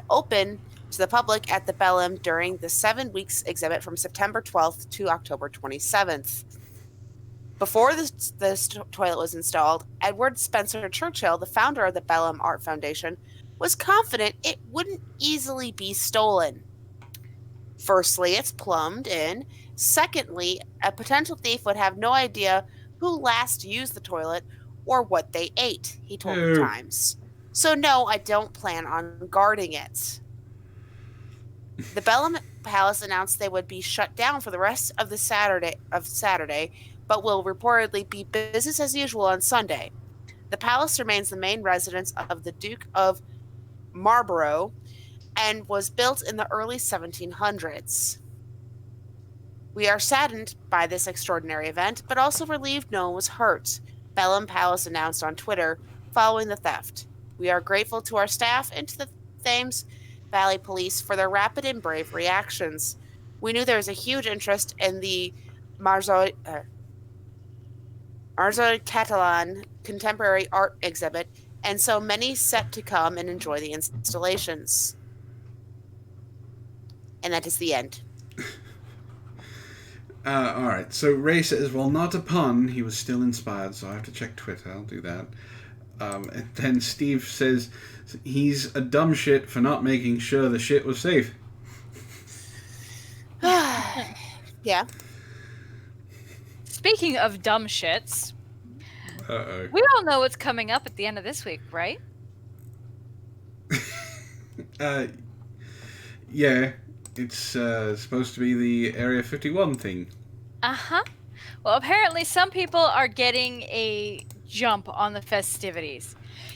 open to the public at the Blenheim during the 7 weeks exhibit from September 12th to October 27th. Before this toilet was installed, Edward Spencer Churchill, the founder of the Blenheim Art Foundation, was confident it wouldn't easily be stolen. Firstly, it's plumbed in. Secondly, a potential thief would have no idea who last used the toilet or what they ate, he told the Oh. Times. So no, I don't plan on guarding it. The Bellum Palace announced they would be shut down for the rest of the Saturday, but will reportedly be business as usual on Sunday. The palace remains the main residence of the Duke of Marlborough and was built in the early 1700s. We are saddened by this extraordinary event, but also relieved no one was hurt, Bellum Palace announced on Twitter following the theft. We are grateful to our staff and to the Thames Valley Police for their rapid and brave reactions. We knew there was a huge interest in the Marzo Catalan contemporary art exhibit, and so many set to come and enjoy the installations. And that is the end. Alright, so Ray says, well, not a pun. He was still inspired, so I have to check Twitter. I'll do that. And then Steve says he's a dumb shit for not making sure the shit was safe. Yeah. Speaking of dumb shits, Uh-oh. we all know what's coming up at the end of this week, right? Yeah, it's supposed to be the Area 51 thing. Uh-huh. Well, apparently some people are getting a jump on the festivities.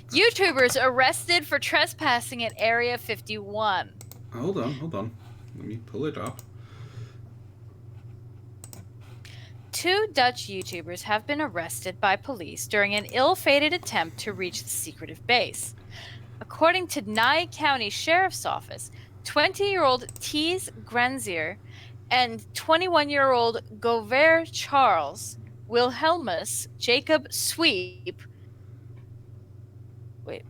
YouTubers arrested for trespassing at Area 51. Hold on. Let me pull it up. 2 Dutch YouTubers have been arrested by police during an ill-fated attempt to reach the secretive base. According to Nye County Sheriff's Office, 20-year-old Thies Granzier and 21-year-old Gover Charles Wilhelmus Jacob Sweep. Wait.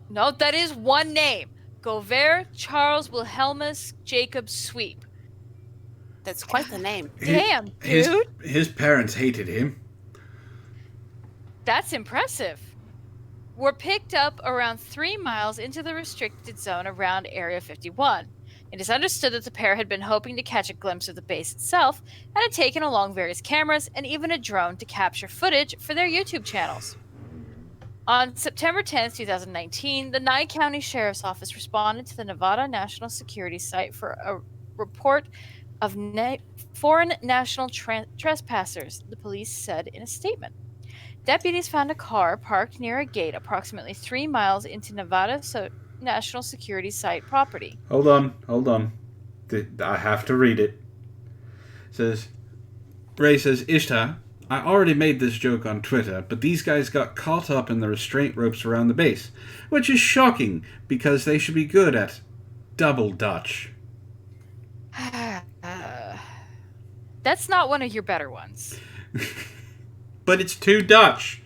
No, that is one name. Gover Charles Wilhelmus Jacob Sweep. That's quite the name. Damn, dude. His parents hated him. That's impressive. Were picked up around 3 miles into the restricted zone around Area 51. It is understood that the pair had been hoping to catch a glimpse of the base itself and had taken along various cameras and even a drone to capture footage for their YouTube channels. On September 10, 2019, the Nye County Sheriff's Office responded to the Nevada National Security Site for a report of foreign national trespassers, the police said in a statement. Deputies found a car parked near a gate approximately 3 miles into Nevada National Security Site property. Hold on. I have to read it. Ray says, Ishtar, I already made this joke on Twitter, but these guys got caught up in the restraint ropes around the base, which is shocking because they should be good at double dutch. That's not one of your better ones. But it's too Dutch.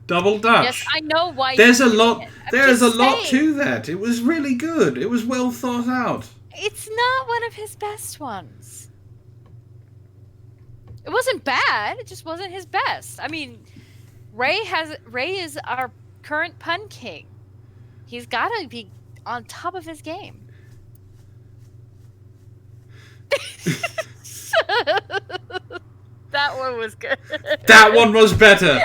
Double Dutch. Yes, I know why. There's a lot saying. to that. It was really good. It was well thought out. It's not one of his best ones. It wasn't bad. It just wasn't his best. I mean, Ray is our current pun king. He's got to be on top of his game. That one was good. That one was better.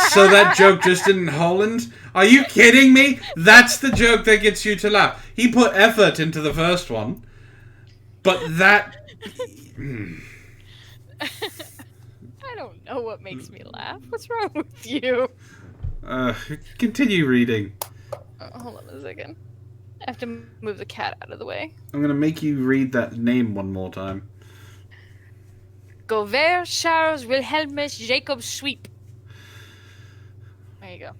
So that joke just in Holland? Are you kidding me? That's the joke that gets you to laugh. He put effort into the first one. But that... I don't know what makes me laugh. What's wrong with you? Continue reading. Hold on a second. I have to move the cat out of the way. I'm going to make you read that name one more time. Gover Charles Wilhelmus Jacob Sweep. There you go.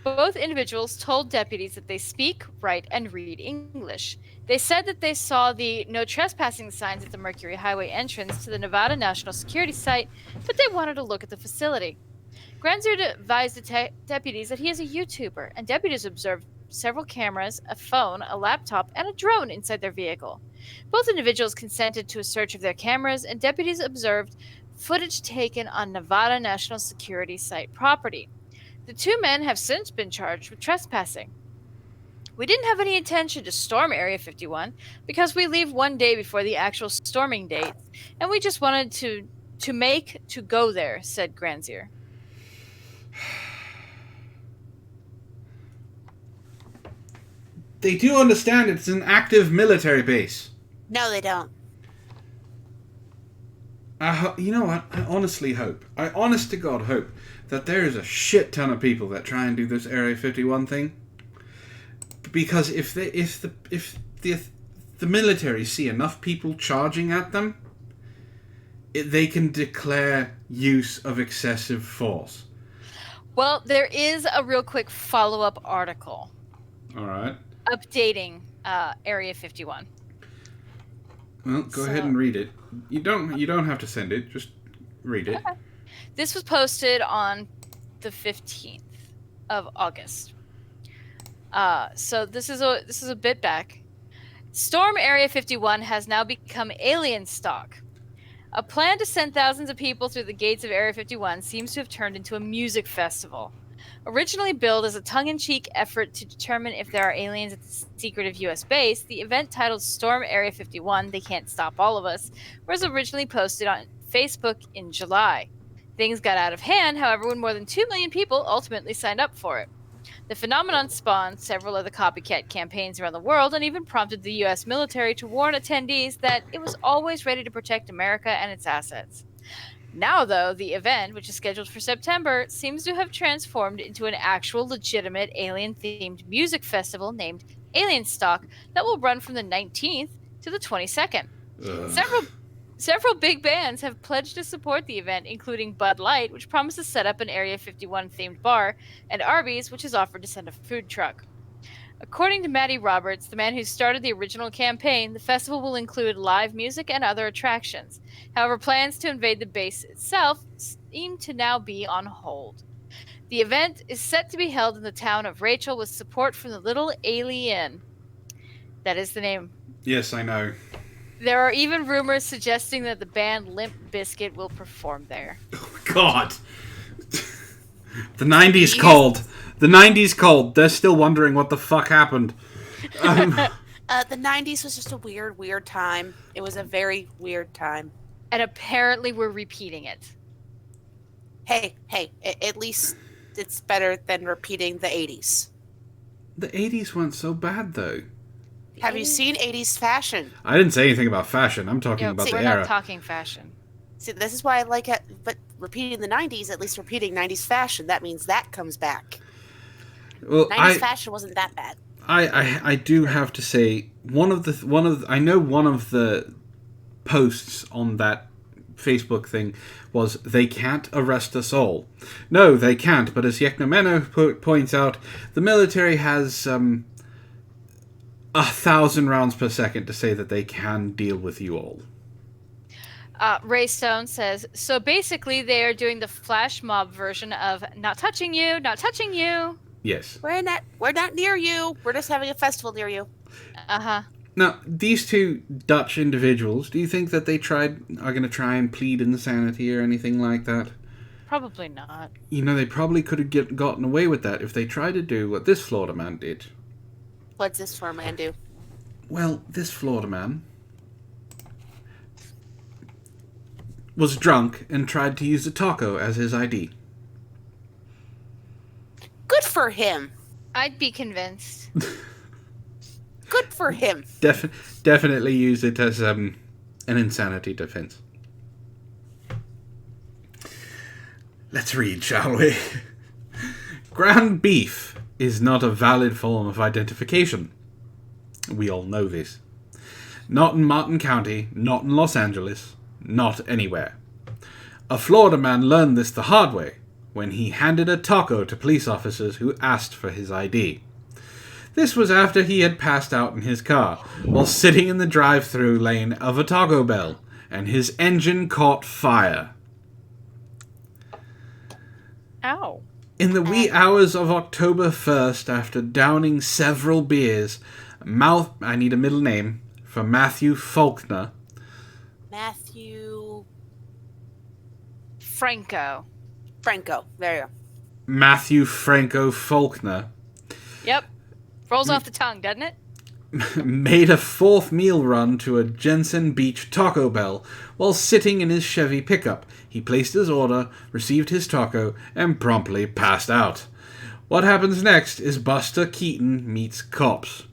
Both individuals told deputies that they speak, write, and read English. They said that they saw the no trespassing signs at the Mercury Highway entrance to the Nevada National Security Site, but they wanted to look at the facility. Granzier advised the deputies that he is a YouTuber, and deputies observed several cameras, a phone, a laptop, and a drone inside their vehicle. Both individuals consented to a search of their cameras, and deputies observed footage taken on Nevada National Security Site property. The 2 men have since been charged with trespassing. We didn't have any intention to storm Area 51 because we leave one day before the actual storming date, and we just wanted to go there, said Granzier. They do understand it's an active military base. No, they don't. You know what? I honest to God hope that there is a shit ton of people that try and do this Area 51 thing. Because if the military see enough people charging at them, they can declare use of excessive force. Well, there is a real quick follow-up article. All right. Updating Area 51. Well, go ahead and read it. You don't have to send it. Just read it. Okay. This was posted on the 15th of August. So this is a bit back. Storm Area 51 has now become alien stock. A plan to send thousands of people through the gates of Area 51 seems to have turned into a music festival. Originally billed as a tongue-in-cheek effort to determine if there are aliens at the secretive U.S. base, the event titled Storm Area 51, They Can't Stop All of Us, was originally posted on Facebook in July. Things got out of hand, however, when more than 2 million people ultimately signed up for it. The phenomenon spawned several other copycat campaigns around the world and even prompted the U.S. military to warn attendees that it was always ready to protect America and its assets. Now, though, the event, which is scheduled for September, seems to have transformed into an actual legitimate alien-themed music festival named Alien Stock that will run from the 19th to the 22nd. Several big bands have pledged to support the event, including Bud Light, which promises to set up an Area 51-themed bar, and Arby's, which has offered to send a food truck. According to Matty Roberts, the man who started the original campaign, the festival will include live music and other attractions. However, plans to invade the base itself seem to now be on hold. The event is set to be held in the town of Rachel with support from the Little Alien. That is the name. Yes, I know. There are even rumors suggesting that the band Limp Bizkit will perform there. Oh, God. The 90s called. The 90s called. They're still wondering what the fuck happened. The 90s was just a weird time. It was a very weird time. And apparently we're repeating it. Hey, at least it's better than repeating the 80s. The 80s weren't so bad, though. Have you seen 80s fashion? I didn't say anything about fashion. I'm talking about the we're era. not talking fashion. See, this is why I like it. But repeating the 90s, at least repeating 90s fashion, that means that comes back. Well, 90s fashion wasn't that bad. I do have to say one of the posts on that Facebook thing was they can't arrest us all. No, they can't. But as Yeknomeno points out, the military has 1,000 rounds per second to say that they can deal with you all. Ray Stone says, so basically they are doing the flash mob version of not touching you, not touching you. Yes. We're not near you. We're just having a festival near you. Uh-huh. Now, these two Dutch individuals, do you think that they are going to try and plead insanity or anything like that? Probably not. You know, they probably could have gotten away with that if they tried to do what this Florida man did. What's this Florida man do? Well, this Florida man was drunk and tried to use a taco as his ID. Good for him. I'd be convinced. Good for him. Definitely use it as an insanity defense. Let's read, shall we? Ground beef is not a valid form of identification. We all know this. Not in Martin County, not in Los Angeles, not anywhere. A Florida man learned this the hard way when he handed a taco to police officers who asked for his ID. This was after he had passed out in his car while sitting in the drive-thru lane of a Taco Bell, and his engine caught fire. Ow. In the wee hours of October 1st, after downing several beers, I need a middle name for Matthew Faulkner. Matthew Franco. There you go. Matthew Franco Faulkner. Yep. Rolls off the tongue, doesn't it? made a 4th meal run to a Jensen Beach Taco Bell while sitting in his Chevy pickup. He placed his order, received his taco, and promptly passed out. What happens next is Buster Keaton meets cops.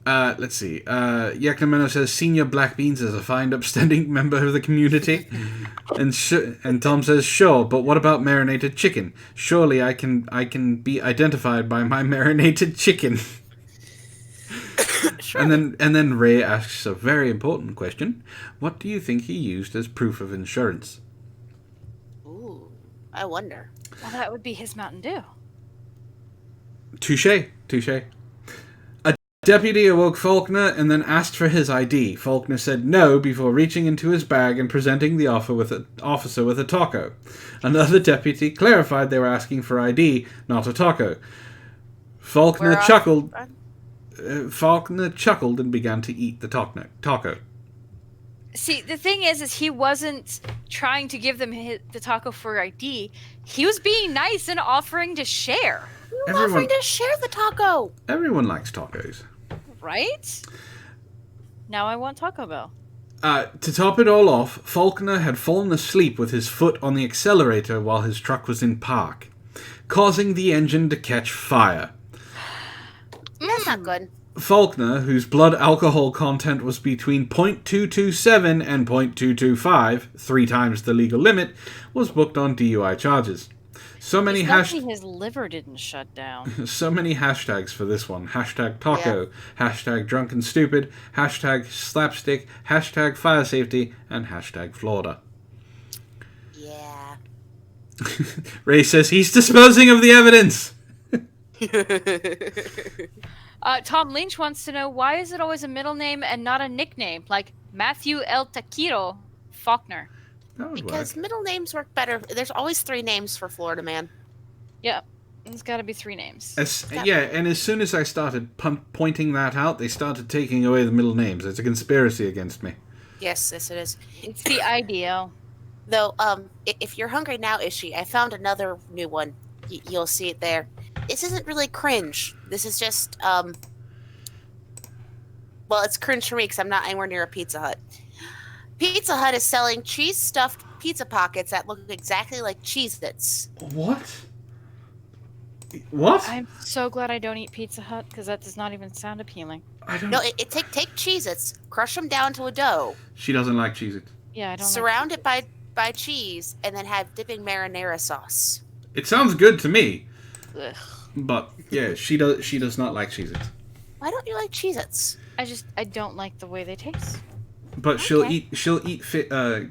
Let's see. Yaknameno says Senior Black Beans is a fine, upstanding member of the community. And Tom says, sure, but what about marinated chicken? Surely I can be identified by my marinated chicken. Sure. And then Ray asks a very important question. What do you think he used as proof of insurance? Ooh, I wonder. Well, that would be his Mountain Dew. Touche. A deputy awoke Faulkner and then asked for his ID. Faulkner said no before reaching into his bag and presenting the officer with a taco. Another deputy clarified they were asking for ID, not a taco. Faulkner chuckled and began to eat the taco. See, the thing is he wasn't trying to give them the taco for ID. He was being nice and offering to share. You were offering to share the taco. Everyone likes tacos. Right? Now I want Taco Bell. To top it all off, Faulkner had fallen asleep with his foot on the accelerator while his truck was in park, causing the engine to catch fire. That's not good. Faulkner, whose blood alcohol content was between 0.227 and 0.225, 3 times the legal limit, was booked on DUI charges. So many his liver didn't shut down. So many hashtags for this one. Hashtag taco, hashtag drunken stupid, hashtag slapstick, hashtag fire safety, and hashtag Florida. Yeah. Ray says he's disposing of the evidence. Tom Lynch wants to know, why is it always a middle name and not a nickname, like Matthew El Taquito Faulkner? Because middle names work better. There's always 3 names for Florida man. Yep. There's got to be 3 names. And as soon as I started pointing that out, they started taking away the middle names. It's a conspiracy against me. Yes, it is. It's the ideal. Though, if you're hungry now, Ishi, I found another new one. You'll see it there. This isn't really cringe. This is just, well, it's cringe for me because I'm not anywhere near a Pizza Hut. Pizza Hut is selling cheese-stuffed pizza pockets that look exactly like Cheez-Its. What? What? I'm so glad I don't eat Pizza Hut because that does not even sound appealing. No, take Cheez-Its, crush them down to a dough. She doesn't like Cheez-Its. Yeah, I don't. Surround it by cheese and then have dipping marinara sauce. It sounds good to me. Ugh. But yeah, she does not like Cheez-Its. Why don't you like Cheez-Its? I don't like the way they taste. But she'll eat fish. She'll eat the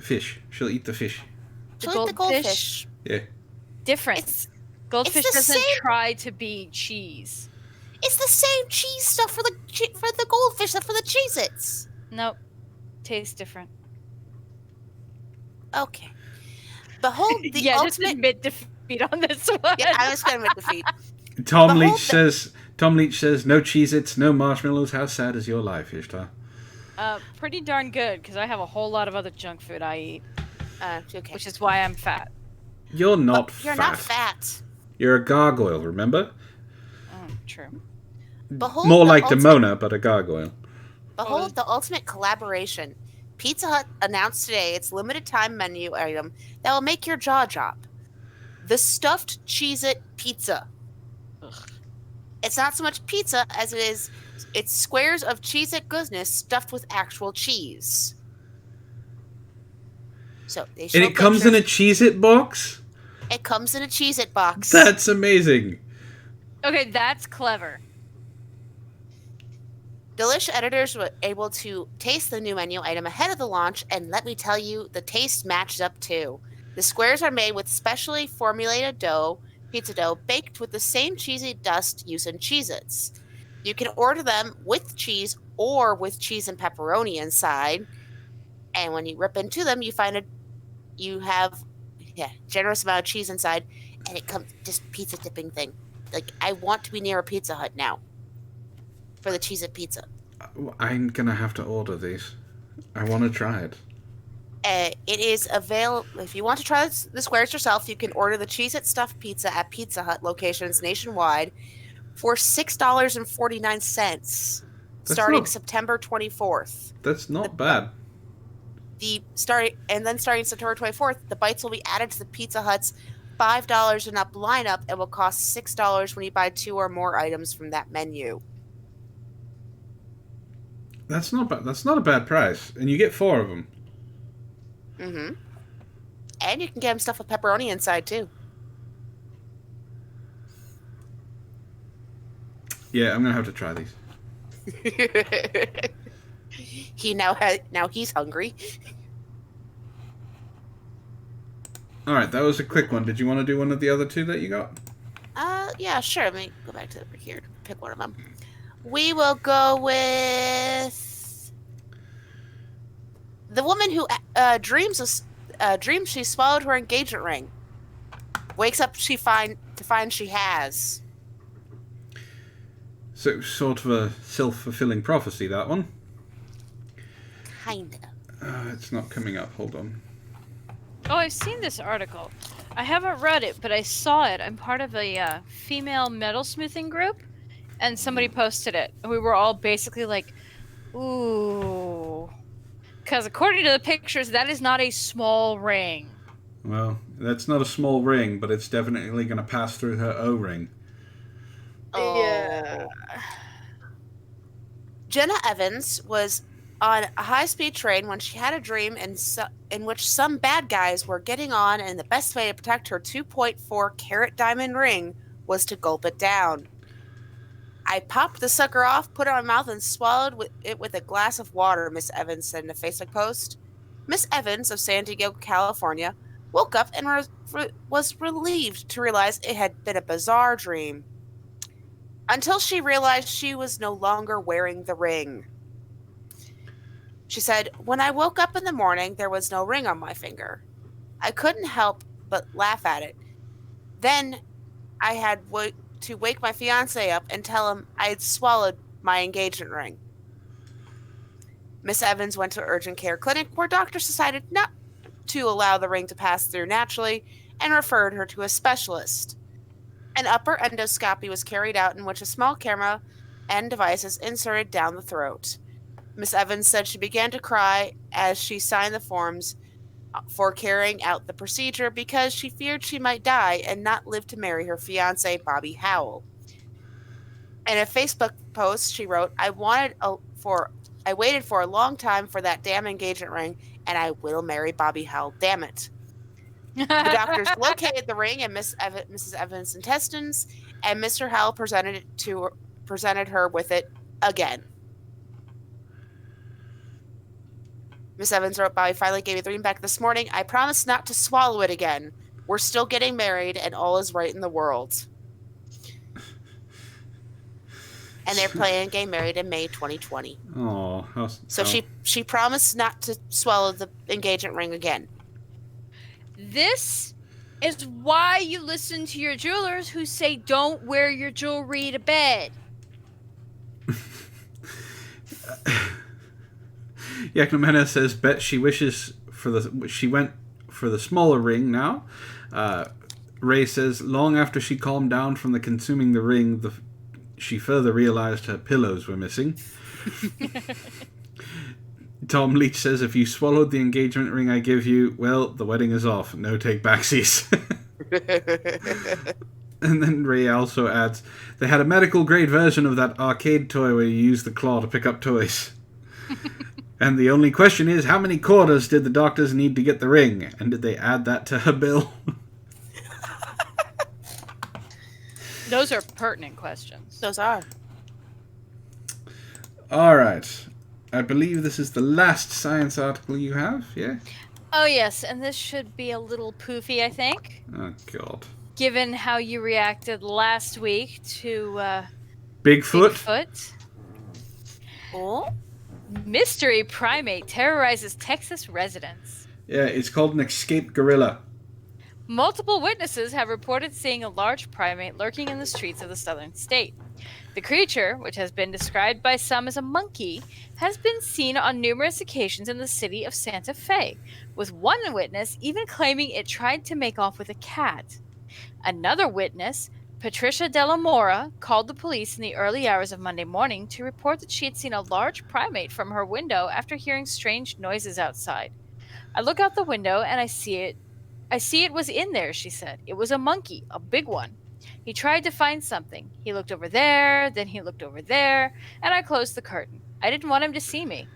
fish. She'll eat the goldfish. Yeah. Different. Goldfish doesn't try to be cheese. It's the same cheese stuff for the goldfish that for the Cheez-Its. Nope. Tastes different. Okay. Behold the ultimate... just admit defeat on this one. Yeah, I was going to admit defeat. Tom Leach says, no Cheez-Its, no marshmallows. How sad is your life, Ishtar? Pretty darn good, because I have a whole lot of other junk food I eat. Okay. Which is why I'm fat. You're not fat. You're not fat. You're a gargoyle, remember? Oh, true. Behold more like Demona, but a gargoyle. Behold the ultimate collaboration. Pizza Hut announced today its limited time menu item that will make your jaw drop. The stuffed Cheez-It pizza. Ugh. It's not so much pizza as it's squares of Cheez-It goodness stuffed with actual cheese. So they show And it comes in a Cheez-It box? It comes in a Cheez-It box. That's amazing. Okay, that's clever. Delish editors were able to taste the new menu item ahead of the launch, and let me tell you, the taste matches up too. The squares are made with specially formulated pizza dough, baked with the same cheesy dust used in Cheez-Its. You can order them with cheese or with cheese and pepperoni inside, and when you rip into them, you have generous amount of cheese inside, and it comes just pizza dipping thing. Like, I want to be near a Pizza Hut now for the Cheez-It pizza. I'm gonna have to order these. I want to try it. It is available. If you want to try the squares yourself, you can order the Cheez-It stuffed pizza at Pizza Hut locations nationwide, for $6.49, starting September 24th. That's not bad. Starting September 24th, the bites will be added to the Pizza Hut's $5 and up lineup and will cost $6 when you buy 2 or more items from that menu. That's not bad. That's not a bad price, and you get 4 of them. Mm-hmm. And you can get them stuff with pepperoni inside too. Yeah, I'm gonna have to try these. Now he's hungry. All right, that was a quick one. Did you want to do one of the other 2 that you got? Yeah, sure. Let me go back to over here to pick one of them. We will go with the woman who dreams she swallowed her engagement ring. Wakes up to find she has. So sort of a self-fulfilling prophecy, that one. Kinda. It's not coming up. Hold on. Oh, I've seen this article. I haven't read it, but I saw it. I'm part of a female metalsmithing group, and somebody posted it. We were all basically like, ooh. Because according to the pictures, that is not a small ring. Well, that's not a small ring, but it's definitely going to pass through her O-ring. Oh. Yeah. Jenna Evans was on a high-speed train when she had a dream in which some bad guys were getting on, and the best way to protect her 2.4 carat diamond ring was to gulp it down. I popped the sucker off, put it in my mouth, and swallowed it with a glass of water, Miss Evans said in a Facebook post. Miss Evans of San Diego, California, woke up and was relieved to realize it had been a bizarre dream. Until she realized she was no longer wearing the ring. She said, "When I woke up in the morning, there was no ring on my finger. I couldn't help but laugh at it. Then I had to wake my fiancé up and tell him I had swallowed my engagement ring." Miss Evans went to an urgent care clinic where doctors decided not to allow the ring to pass through naturally and referred her to a specialist. An upper endoscopy was carried out in which a small camera and devices inserted down the throat. Miss Evans said she began to cry as she signed the forms for carrying out the procedure because she feared she might die and not live to marry her fiancé, Bobby Howell. In a Facebook post, she wrote, I waited for a long time for that damn engagement ring, and I will marry Bobby Howell, damn it. The doctors located the ring in Mrs. Evans' intestines, and Mr. Howell presented her with it again. Miss Evans wrote, Bobby finally gave me the ring back this morning. I promise not to swallow it again. We're still getting married, and all is right in the world. And they're planning on getting married in May 2020. Oh, she promised not to swallow the engagement ring again. This is why you listen to your jewelers who say don't wear your jewelry to bed. Yaknomena says, bet she wishes she went for the smaller ring now. Ray says, long after she calmed down from the consuming the ring, she further realized her pillows were missing. Tom Leach says, if you swallowed the engagement ring I give you, well, the wedding is off. No take backsies. And then Ray also adds, they had a medical grade version of that arcade toy where you use the claw to pick up toys. And the only question is, how many quarters did the doctors need to get the ring? And did they add that to her bill? Those are pertinent questions. Those are. All right. I believe this is the last science article you have, yeah? Oh, yes, and this should be a little poofy, I think. Oh, God. Given how you reacted last week to Bigfoot. Oh? Mystery primate terrorizes Texas residents. Yeah, it's called an escaped gorilla. Multiple witnesses have reported seeing a large primate lurking in the streets of the southern state. The creature, which has been described by some as a monkey, has been seen on numerous occasions in the city of Santa Fe, with one witness even claiming it tried to make off with a cat. Another witness, Patricia Della Mora called the police in the early hours of Monday morning to report that she had seen a large primate from her window after hearing strange noises outside. I look out the window and I see it. I see it was in there, she said. It was a monkey, a big one. He tried to find something. He looked over there, then he looked over there, and I closed the curtain. I didn't want him to see me.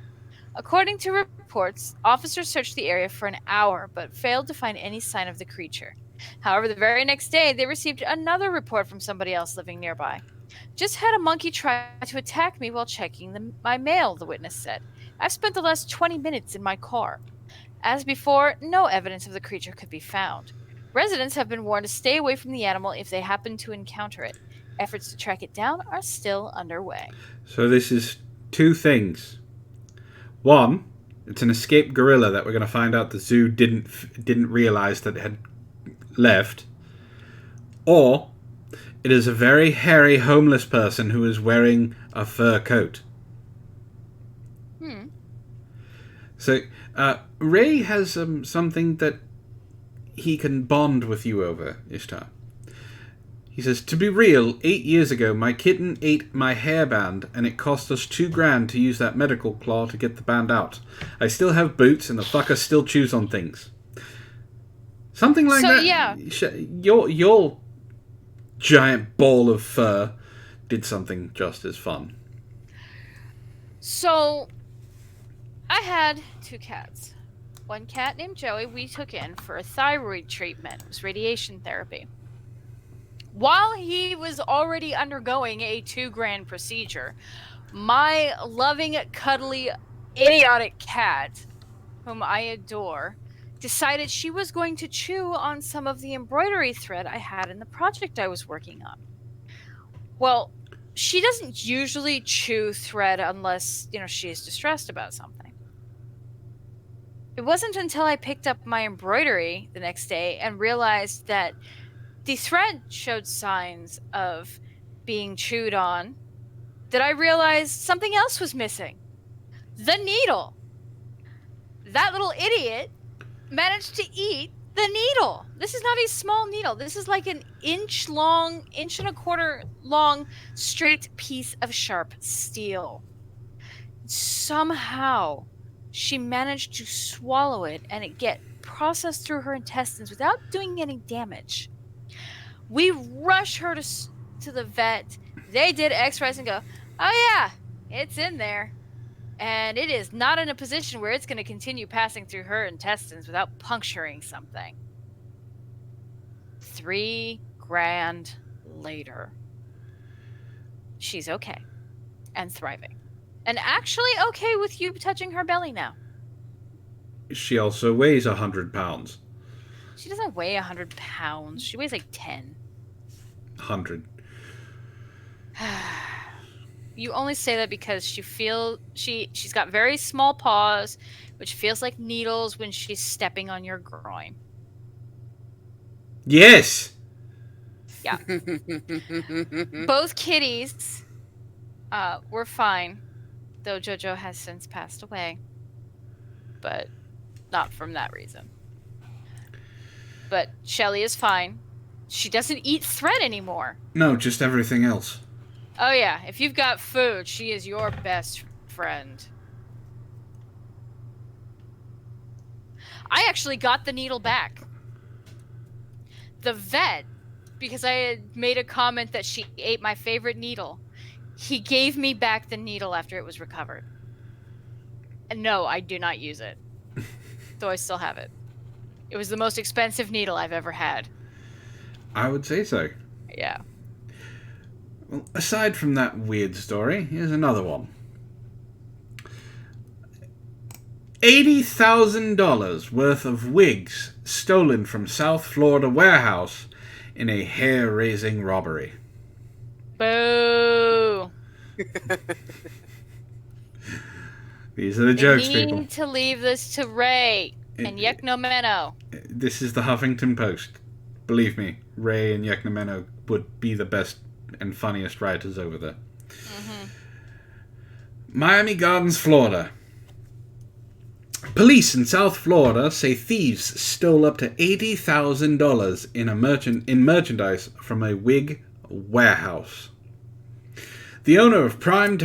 According to reports, officers searched the area for an hour but failed to find any sign of the creature. However, the very next day, they received another report from somebody else living nearby. Just had a monkey try to attack me while checking my mail, the witness said. I've spent the last 20 minutes in my car. As before, no evidence of the creature could be found. Residents have been warned to stay away from the animal if they happen to encounter it. Efforts to track it down are still underway. So this is two things. One, it's an escaped gorilla that we're going to find out the zoo didn't realize that it had left. Or it is a very hairy homeless person who is wearing a fur coat. So Ray has something that he can bond with you over, Ishtar. He says, to be real, 8 years ago, my kitten ate my hairband, and it cost us $2,000 to use that medical claw to get the band out. I still have boots, and the fucker still chews on things. Something like that. Yeah. Your giant ball of fur did something just as fun. So, I had 2 cats. One cat named Joey we took in for a thyroid treatment. It was radiation therapy. While he was already undergoing a $2,000 procedure, my loving, cuddly, idiotic cat, whom I adore, decided she was going to chew on some of the embroidery thread I had in the project I was working on. Well, she doesn't usually chew thread unless, she is distressed about something. It wasn't until I picked up my embroidery the next day and realized that the thread showed signs of being chewed on that I realized something else was missing. The needle. That little idiot managed to eat the needle. This is not a small needle. This is like an inch and a quarter long, straight piece of sharp steel. Somehow, she managed to swallow it and it get processed through her intestines without doing any damage. We rush her to the vet. They did x-rays and go, oh yeah, it's in there. And it is not in a position where it's going to continue passing through her intestines without puncturing something. $3,000 later. She's okay. And thriving. And actually okay with you touching her belly now. She also weighs 100 pounds. She doesn't weigh 100 pounds. She weighs like 10. 100. You only say that because she's got very small paws, which feels like needles when she's stepping on your groin. Yes! Yeah. Both kitties were fine, though Jojo has since passed away. But not from that reason. But Shelly is fine. She doesn't eat thread anymore. No, just everything else. Oh yeah, if you've got food, she is your best friend. I actually got the needle back. The vet, because I had made a comment that she ate my favorite needle, he gave me back the needle after it was recovered. And no, I do not use it. Though I still have it. It was the most expensive needle I've ever had. I would say so. Yeah. Well, aside from that weird story, here's another one. $80,000 worth of wigs stolen from South Florida warehouse in a hair-raising robbery. Boo! These are the jokes, I people. need to leave this to Ray and Yeknomeno. This is the Huffington Post. Believe me, Ray and Yeknomeno would be the best and funniest writers over there. Mm-hmm. Miami Gardens, Florida. Police in South Florida say thieves stole up to $80,000 in merchandise from a wig warehouse. The owner of Prime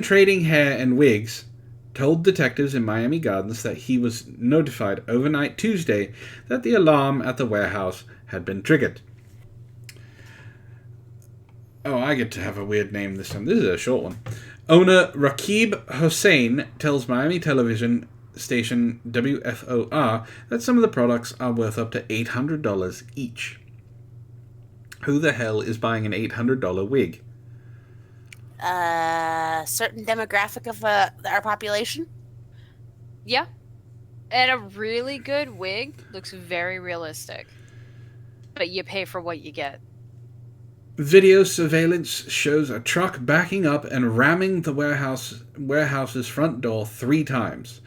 Trading Hair and Wigs told detectives in Miami Gardens that he was notified overnight Tuesday that the alarm at the warehouse had been triggered. Oh, I get to have a weird name this time. This is a short one. Owner Rakib Hossein tells Miami television station WFOR that some of the products are worth up to $800 each. Who the hell is buying an $800 wig? Certain demographic of our population. Yeah. And a really good wig looks very realistic. But you pay for what you get. Video surveillance shows a truck backing up and ramming the warehouse's front door 3 times.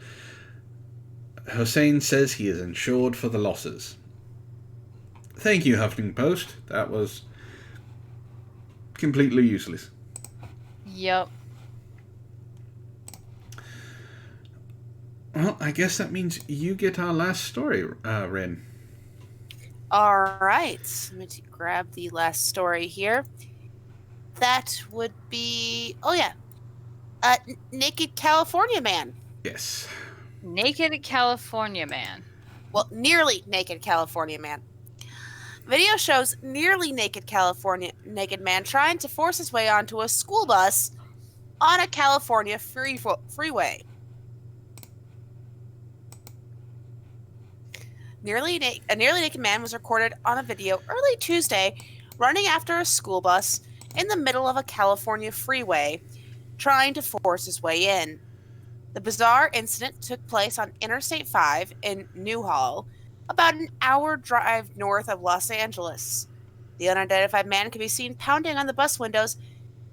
Hossein says he is insured for the losses. Thank you, Huffington Post. That was completely useless. Yep. Well, I guess that means you get our last story, Wren. All right. Let me grab the last story here. That would be... Oh, yeah. Naked California Man. Yes. Naked California Man. Well, nearly naked California man. Video shows nearly naked man trying to force his way onto a school bus on a California freeway. A nearly naked man was recorded on a video early Tuesday running after a school bus in the middle of a California freeway, trying to force his way in. The bizarre incident took place on Interstate 5 in Newhall, about an hour drive north of Los Angeles. The unidentified man could be seen pounding on the bus windows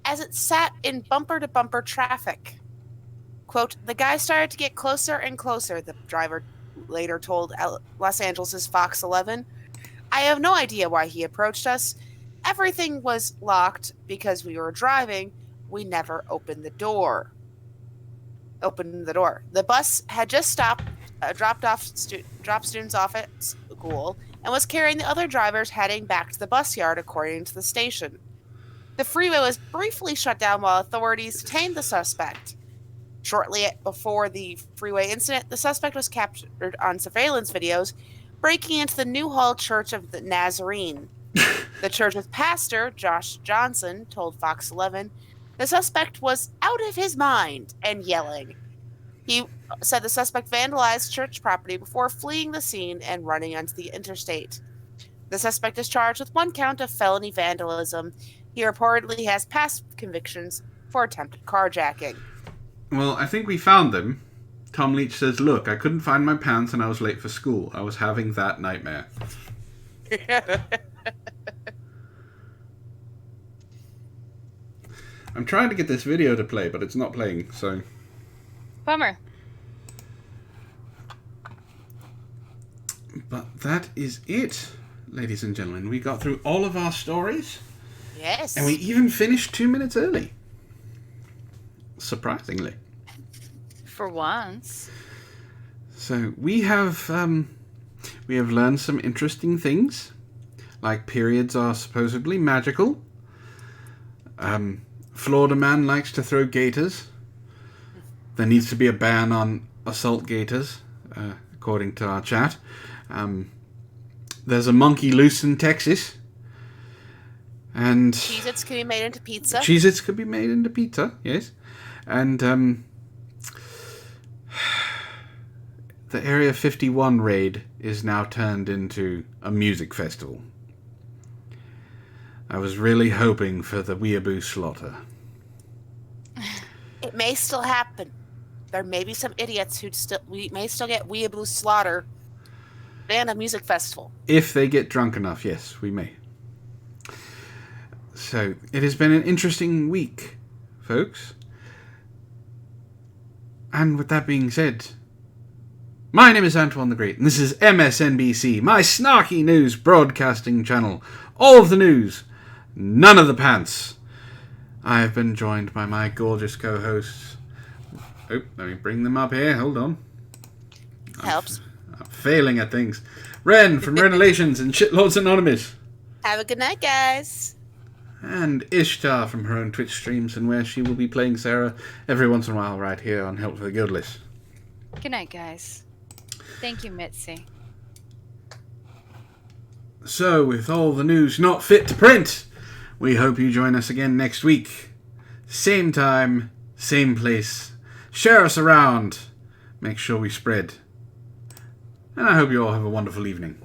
as it sat in bumper-to-bumper traffic. Quote, "The guy started to get closer and closer," the driver later told Los Angeles' Fox 11. "I have no idea why he approached us. Everything was locked because we were driving. We never opened the door." The bus had just dropped students off at school and was carrying the other drivers heading back to the bus yard, according to the station. The freeway was briefly shut down while authorities detained the suspect. Shortly before the freeway incident, the suspect was captured on surveillance videos breaking into the Newhall Church of the Nazarene. The church's pastor, Josh Johnson, told Fox 11 the suspect was out of his mind and yelling. He said the suspect vandalized church property before fleeing the scene and running onto the interstate. The suspect is charged with 1 count of felony vandalism. He reportedly has past convictions for attempted carjacking. Well, I think we found them. Tom Leach says, "Look, I couldn't find my pants and I was late for school. I was having that nightmare." I'm trying to get this video to play, but it's not playing, so... Bummer. But that is it, ladies and gentlemen. We got through all of our stories. Yes. And we even finished 2 minutes early. Surprisingly. For once. So we have learned some interesting things. Like periods are supposedly magical. Florida man likes to throw gators. There needs to be a ban on assault gators, according to our chat. There's a monkey loose in Texas. And Cheez-Its can be made into pizza. Cheez-Its could be made into pizza, yes. And the Area 51 raid is now turned into a music festival. I was really hoping for the weeaboo slaughter. It may still happen. There may be some idiots who we may still get weeaboo slaughter and a music festival. If they get drunk enough, yes, we may. So, it has been an interesting week, folks. And with that being said, my name is Antoine the Great, and this is MSNBC, my snarky news broadcasting channel. All of the news, none of the pants. I have been joined by my gorgeous co-hosts. Oh, let me bring them up here. Hold on. Helps. I'm failing at things. Wren from Relations and Shitlords Anonymous. Have a good night, guys. and Ishtar from her own Twitch streams, and where she will be playing Sarah every once in a while right here on Help for the Guildless. Good night, guys. Thank you, Mitzi. So, with all the news not fit to print, we hope you join us again next week. Same time, same place. Share us around. Make sure we spread. And I hope you all have a wonderful evening.